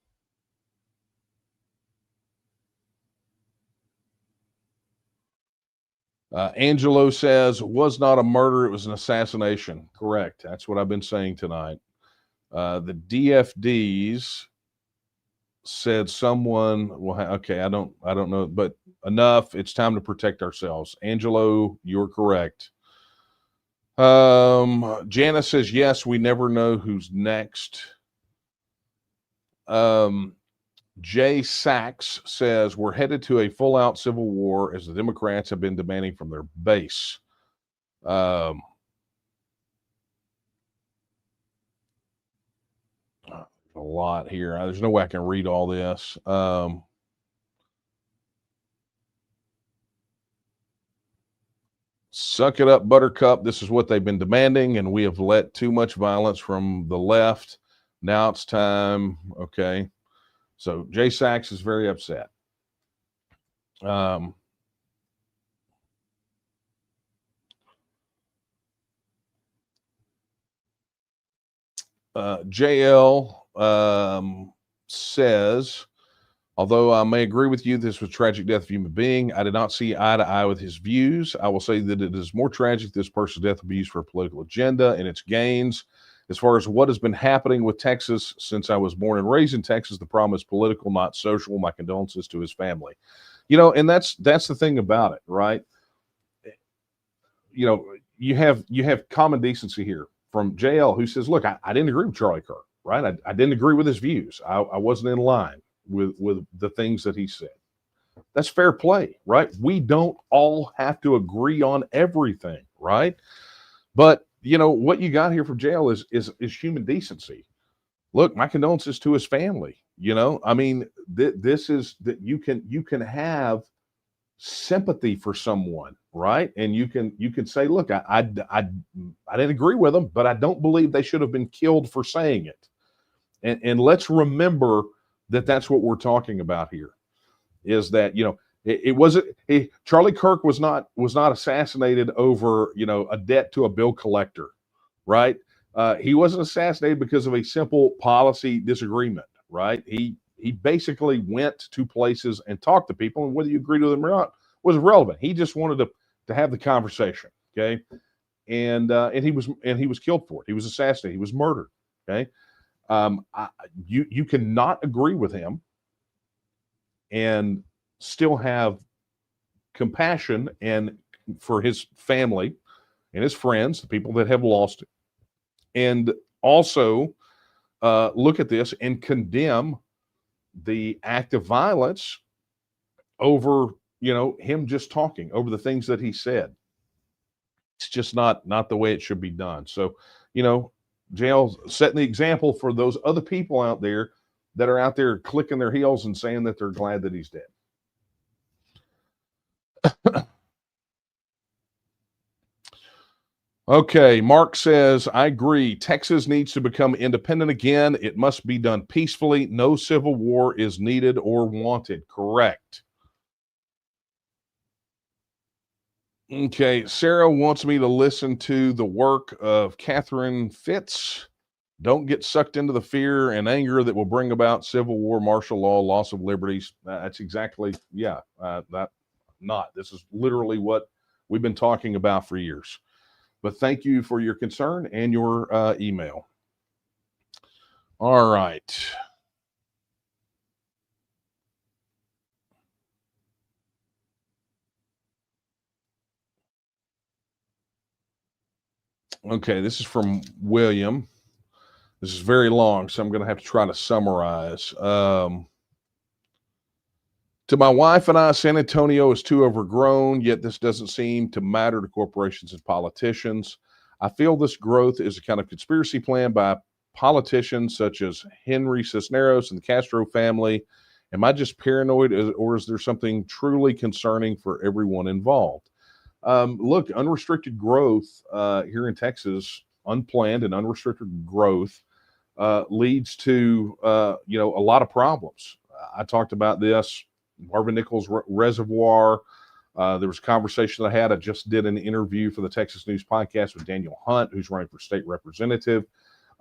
Angelo says, was not a murder, it was an assassination. Correct. That's what I've been saying tonight. The DFDs said someone, well, okay, I don't know, but enough. It's time to protect ourselves. Angelo, you're correct. Janice says, yes, we never know who's next. Jay Sachs says, we're headed to a full-out civil war as the Democrats have been demanding from their base. A lot here. There's no way I can read all this. Suck it up, Buttercup. This is what they've been demanding, and we have let too much violence from the left. Now it's time. Okay. So Jay Sachs is very upset. JL says, although I may agree with you, this was a tragic death of a human being. I did not see eye to eye with his views. I will say that it is more tragic this person's death will be used for a political agenda and its gains. As far as what has been happening with Texas since I was born and raised in Texas, the problem is political, not social. My condolences to his family. And that's the thing about it, right? You have common decency here from JL, who says, look, I didn't agree with Charlie Kirk, right? I didn't agree with his views. I wasn't in line with the things that he said. That's fair play, right? We don't all have to agree on everything, right? But what you got here from jail is human decency. Look, my condolences to his family. I mean, this is that you can have sympathy for someone, right? And you can say, look, I didn't agree with them, but I don't believe they should have been killed for saying it. And let's remember that that's what we're talking about here. Is that it wasn't Charlie Kirk was not assassinated over a debt to a bill collector, right? He wasn't assassinated because of a simple policy disagreement, right? He basically went to places and talked to people, and whether you agreed with him or not was irrelevant. He just wanted to have the conversation, okay? And he was killed for it. He was assassinated. He was murdered, okay? You cannot agree with him and still have compassion and for his family and his friends, the people that have lost it, and also look at this and condemn the act of violence over him just talking, over the things that he said. It's just not the way it should be done. So JL's setting the example for those other people out there that are out there clicking their heels and saying that they're glad that he's dead. Okay, Mark says, I agree. Texas needs to become independent again. It must be done peacefully. No civil war is needed or wanted. Correct. Okay, Sarah wants me to listen to the work of Catherine Fitz. Don't get sucked into the fear and anger that will bring about civil war, martial law, loss of liberties. That's exactly, this is literally what we've been talking about for years. But thank you for your concern and your email. All right. Okay, this is from William. This is very long, so I'm going to have to try to summarize. To my wife and I, San Antonio is too overgrown, yet this doesn't seem to matter to corporations and politicians. I feel this growth is a kind of conspiracy plan by politicians such as Henry Cisneros and the Castro family. Am I just paranoid, or is there something truly concerning for everyone involved? Look, unrestricted growth here in Texas, unplanned and unrestricted growth leads to, a lot of problems. I talked about this. Marvin Nichols Reservoir. There was a conversation I had. I just did an interview for the Texas News Podcast with Daniel Hunt, who's running for state representative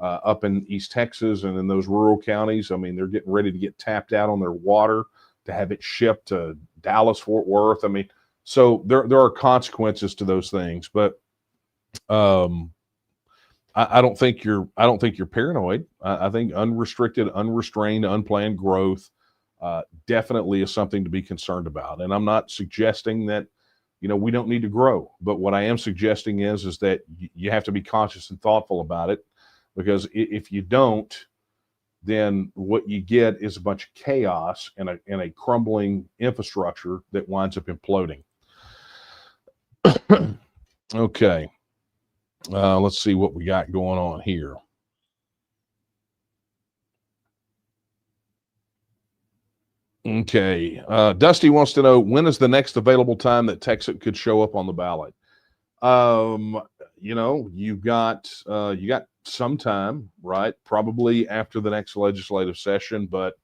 up in East Texas and in those rural counties. I mean, they're getting ready to get tapped out on their water to have it shipped to Dallas, Fort Worth. I mean, so there are consequences to those things, but I don't think you're paranoid. I think unrestricted, unrestrained, unplanned growth definitely is something to be concerned about. And I'm not suggesting that, we don't need to grow. But what I am suggesting is that you have to be conscious and thoughtful about it, because if you don't, then what you get is a bunch of chaos and a crumbling infrastructure that winds up imploding. Okay. Let's see what we got going on here. Okay. Dusty wants to know, when is the next available time that Texas could show up on the ballot? You got some time, right? Probably after the next legislative session, but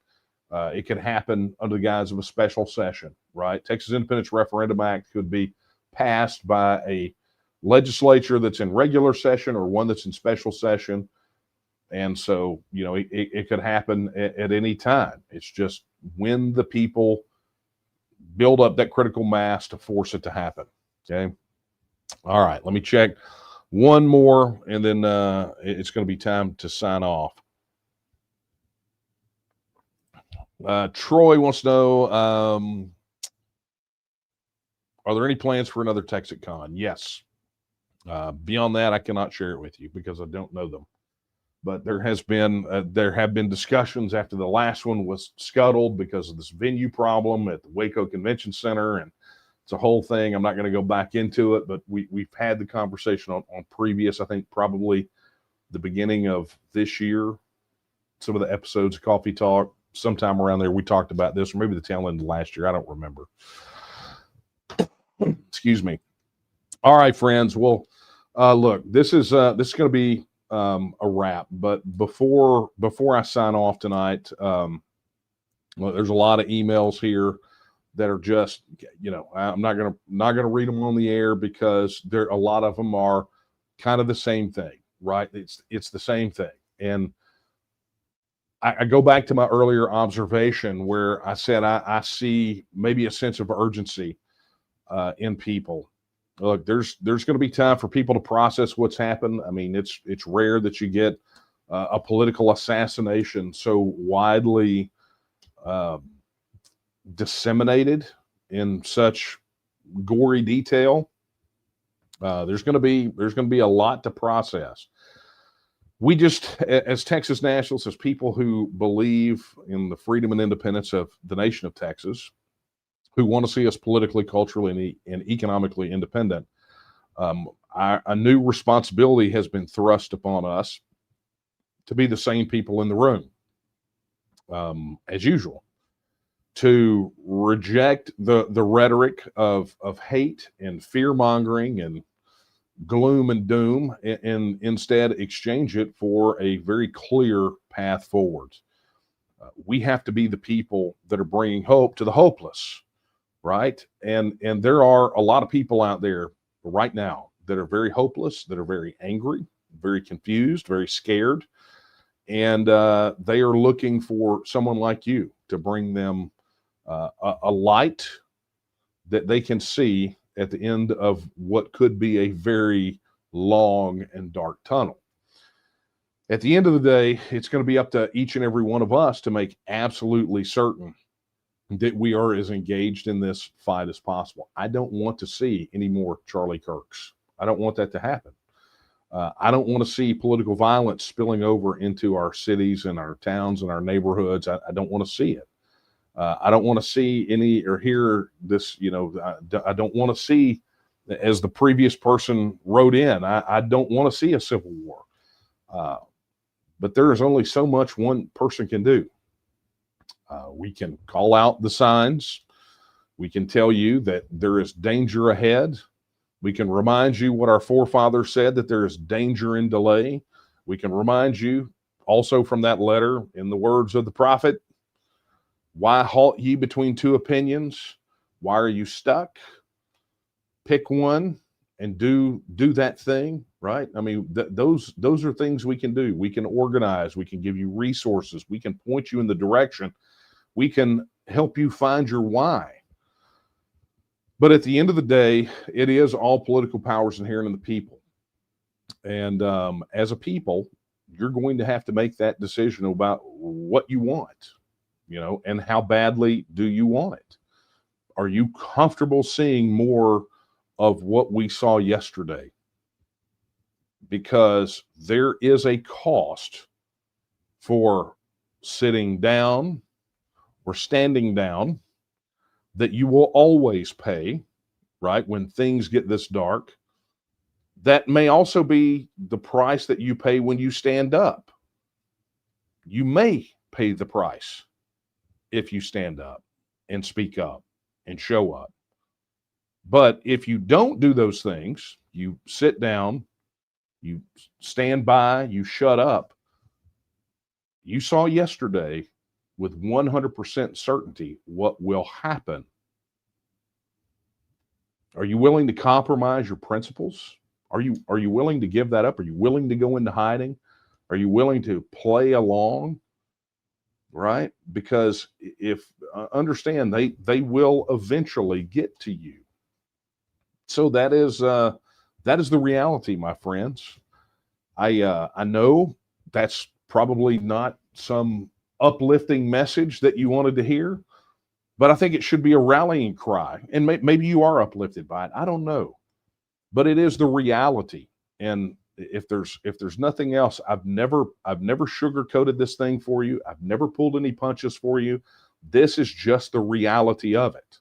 it could happen under the guise of a special session, right? Texas Independence Referendum Act could be passed by a legislature that's in regular session or one that's in special session. And so, it could happen at any time. It's just when the people build up that critical mass to force it to happen. Okay. All right. Let me check one more, and then it's going to be time to sign off. Troy wants to know, are there any plans for another TexasCon? Yes. Beyond that, I cannot share it with you because I don't know them. But there have been discussions after the last one was scuttled because of this venue problem at the Waco Convention Center, and it's a whole thing. I'm not going to go back into it, but we've had the conversation on previous, I think probably the beginning of this year, some of the episodes of Coffee Talk, sometime around there, we talked about this, or maybe the tail end of last year. I don't remember. Excuse me. All right, friends. Well, look, this is going to be a wrap, but before I sign off tonight, there's a lot of emails here that are just, I'm not gonna read them on the air because a lot of them are kind of the same thing, right? It's the same thing. And I go back to my earlier observation where I said I see maybe a sense of urgency in people. Look, there's going to be time for people to process what's happened. I mean, it's rare that you get a political assassination so widely disseminated in such gory detail. There's going to be a lot to process. We just, as Texas Nationalists, as people who believe in the freedom and independence of the nation of Texas, who want to see us politically, culturally, and economically independent, a new responsibility has been thrust upon us to be the sane people in the room. as usual, to reject the rhetoric of hate and fear mongering and gloom and doom, and instead exchange it for a very clear path forward. We have to be the people that are bringing hope to the hopeless, right? And there are a lot of people out there right now that are very hopeless, that are very angry, very confused, very scared, and they are looking for someone like you to bring them a light that they can see at the end of what could be a very long and dark tunnel. At the end of the day, it's going to be up to each and every one of us to make absolutely certain that we are as engaged in this fight as possible. I don't want to see any more Charlie Kirks. I don't want that to happen. I don't want to see political violence spilling over into our cities and our towns and our neighborhoods. I don't want to see it. I don't want to see any or hear this, I don't want to see, as the previous person wrote in, I don't want to see a civil war. But there is only so much one person can do. We can call out the signs. We can tell you that there is danger ahead. We can remind you what our forefathers said, that there is danger in delay. We can remind you also from that letter, in the words of the prophet, why halt ye between two opinions? Why are you stuck? Pick one and do that thing, right? I mean, those are things we can do. We can organize. We can give you resources. We can point you in the direction. We can help you find your why. But at the end of the day, it is all political powers inherent in the people. And as a people, you're going to have to make that decision about what you want, and how badly do you want it? Are you comfortable seeing more of what we saw yesterday? Because there is a cost for sitting down or standing down that you will always pay, right? When things get this dark, that may also be the price that you pay when you stand up. You may pay the price if you stand up and speak up and show up. But if you don't do those things, you sit down, you stand by, you shut up, you saw yesterday with 100% certainty what will happen. Are you willing to compromise your principles? Are you willing to give that up? Are you willing to go into hiding? Are you willing to play along? Right? Because if understand, they will eventually get to you. So that is the reality, my friends. I know that's probably not some uplifting message that you wanted to hear, but I think it should be a rallying cry. And maybe you are uplifted by it. I don't know, but it is the reality. And if there's nothing else, I've never sugarcoated this thing for you. I've never pulled any punches for you. This is just the reality of it.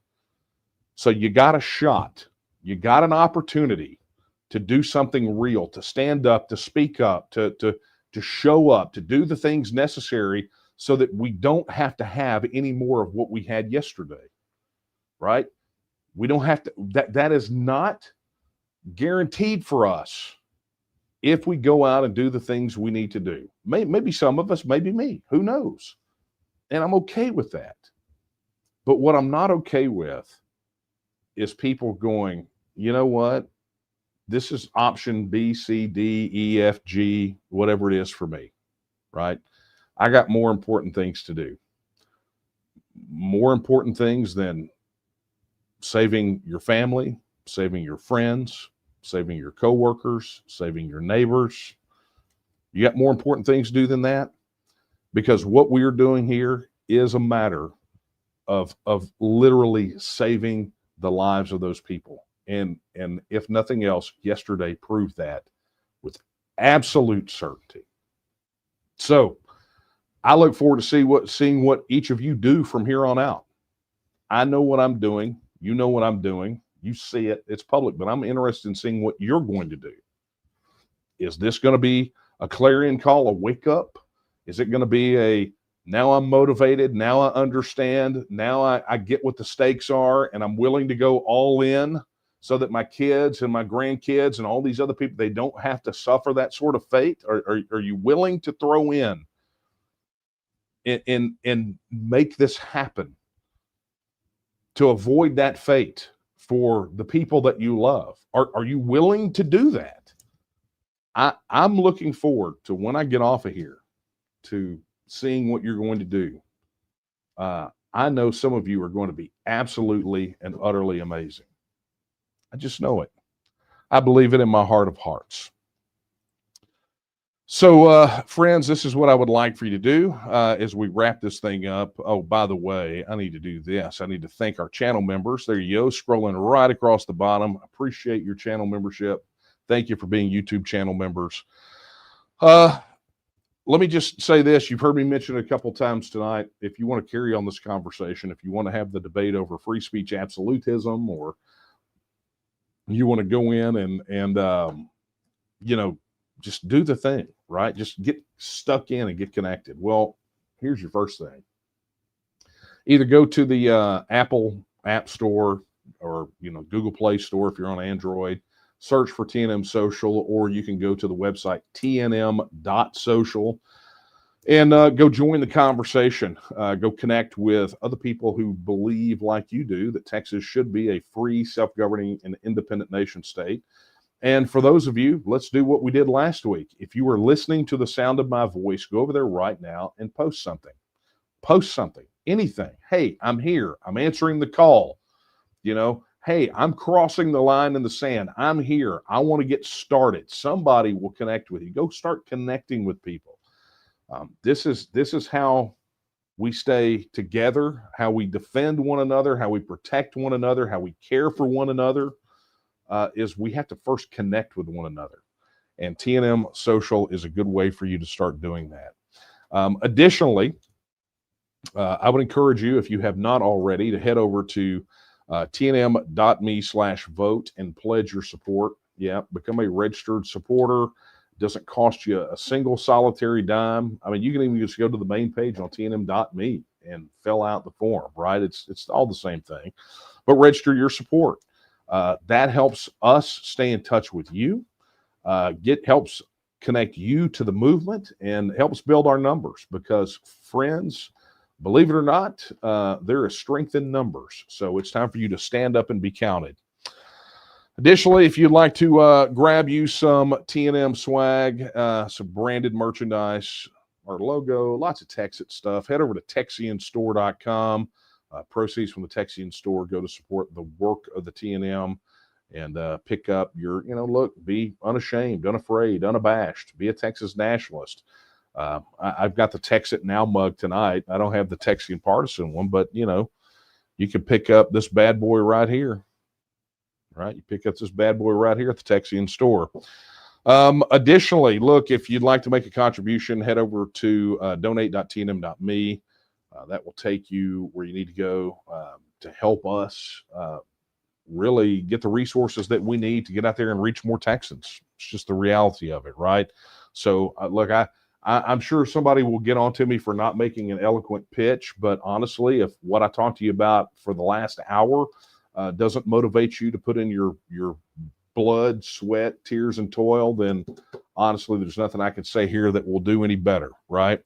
So you got a shot. You got an opportunity to do something real, to stand up, to speak up, to show up, to do the things necessary so that we don't have to have any more of what we had yesterday, right? We don't have to, that is not guaranteed for us if we go out and do the things we need to do. Maybe some of us, maybe me, who knows? And I'm okay with that. But what I'm not okay with is people going, you know what? This is option B, C, D, E, F, G, whatever it is for me, right? I got more important things to do. More important things than saving your family, saving your friends, saving your coworkers, saving your neighbors. You got more important things to do than that? Because what we are doing here is a matter of literally saving the lives of those people. And if nothing else, yesterday proved that with absolute certainty. So I look forward to seeing what each of you do from here on out. I know what I'm doing. You know what I'm doing. You see it. It's public, but I'm interested in seeing what you're going to do. Is this going to be a clarion call, a wake up? Is it going to be a Now I'm motivated. Now I understand. Now I get what the stakes are, and I'm willing to go all in so that my kids and my grandkids and all these other people, they don't have to suffer that sort of fate? Are you willing to throw in and make this happen to avoid that fate for the people that you love? Are you willing to do that? I'm looking forward to, when I get off of here, to seeing what you're going to do. I know some of you are going to be absolutely and utterly amazing. I just know it. I believe it in my heart of hearts. So, friends, this is what I would like for you to do as we wrap this thing up. Oh, by the way, I need to do this. I need to thank our channel members. There you go, scrolling right across the bottom. Appreciate your channel membership. Thank you for being YouTube channel members. Let me just say this. You've heard me mention it a couple times tonight. If you want to carry on this conversation, if you want to have the debate over free speech absolutism, or you want to go in and just do the thing, right? Just get stuck in and get connected. Well, here's your first thing. Either go to the Apple App Store or Google Play Store if you're on Android. Search for TNM Social, or you can go to the website tnm.social and go join the conversation. Go connect with other people who believe, like you do, that Texas should be a free, self-governing, and independent nation state. And for those of you, let's do what we did last week. If you are listening to the sound of my voice, go over there right now and post something. Post something, anything. Hey, I'm here. I'm answering the call. Hey, I'm crossing the line in the sand. I'm here. I want to get started. Somebody will connect with you. Go start connecting with people. This is how we stay together, how we defend one another, how we protect one another, how we care for one another. Is we have to first connect with one another. And TNM Social is a good way for you to start doing that. Additionally, I would encourage you, if you have not already, to head over to tnm.me/vote and pledge your support. Yeah, become a registered supporter. Doesn't cost you a single solitary dime. I mean, you can even just go to the main page on tnm.me and fill out the form, right? It's all the same thing, but register your support. That helps us stay in touch with you, helps connect you to the movement, and helps build our numbers, because, friends, believe it or not, there is strength in numbers. So it's time for you to stand up and be counted. Additionally, if you'd like to grab you some TNM swag, some branded merchandise, our logo, lots of Texas stuff, head over to texianstore.com. Proceeds from the Texian store go to support the work of the TNM, and pick up your, look, be unashamed, unafraid, unabashed, be a Texas nationalist. I've got the Texit Now mug tonight. I don't have the Texian Partisan one, but you can pick up this bad boy right here. Right? You pick up this bad boy right here at the Texian store. Additionally, look, if you'd like to make a contribution, head over to donate.tnm.me. That will take you where you need to go to help us really get the resources that we need to get out there and reach more Texans. It's just the reality of it, right? So, look, I'm sure somebody will get on to me for not making an eloquent pitch, but honestly, if what I talked to you about for the last hour doesn't motivate you to put in your blood, sweat, tears, and toil, then honestly, there's nothing I can say here that will do any better, right?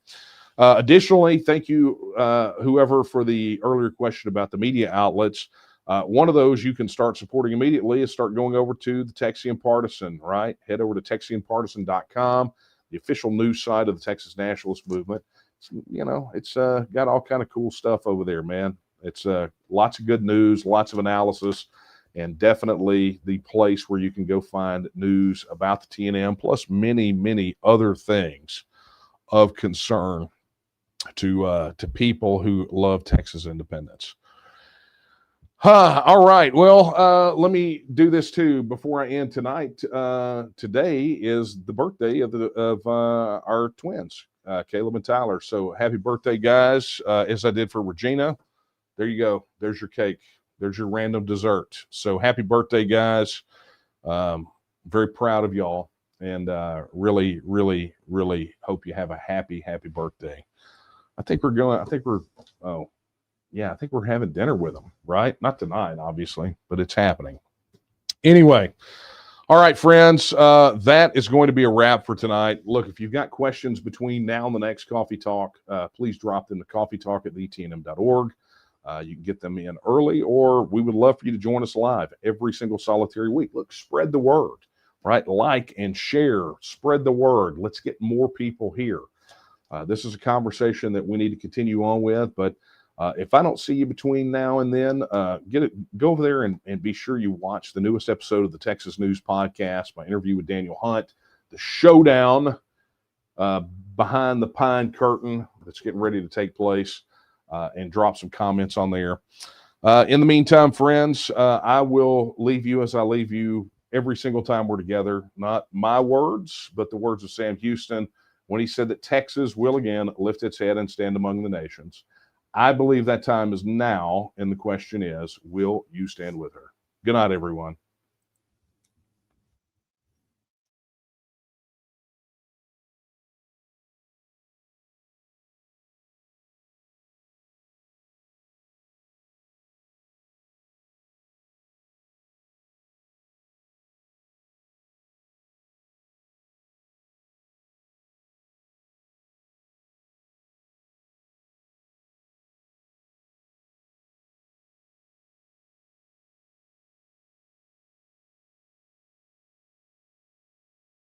Additionally, thank you, whoever, for the earlier question about the media outlets. One of those you can start supporting immediately is start going over to the Texian Partisan, right? Head over to texianpartisan.com, the official news site of the Texas Nationalist Movement. It's got all kind of cool stuff over there, man. It's lots of good news, lots of analysis, and definitely the place where you can go find news about the TNM, plus many, many other things of concern to people who love Texas independence. All right. Well, let me do this too before I end tonight. Today is the birthday of our twins, Caleb and Tyler. So happy birthday, guys! As I did for Regina. There you go. There's your cake. There's your random dessert. So happy birthday, guys! Very proud of y'all, and really, really, really hope you have a happy birthday. I think we're oh, yeah, I think we're having dinner with them, right? Not tonight, obviously, but it's happening. Anyway, all right, friends, that is going to be a wrap for tonight. Look, if you've got questions between now and the next Coffee Talk, please drop them to coffeetalk@etnm.org. You can get them in early, or we would love for you to join us live every single solitary week. Look, spread the word, right? Like and share, spread the word. Let's get more people here. This is a conversation that we need to continue on with, but if I don't see you between now and then, go over there and be sure you watch the newest episode of the Texas News Podcast, my interview with Daniel Hunt, the showdown behind the pine curtain that's getting ready to take place, and drop some comments on there. In the meantime, friends, I will leave you as I leave you every single time we're together. Not my words, but the words of Sam Houston when he said that Texas will again lift its head and stand among the nations. I believe that time is now, and the question is, will you stand with her? Good night, everyone.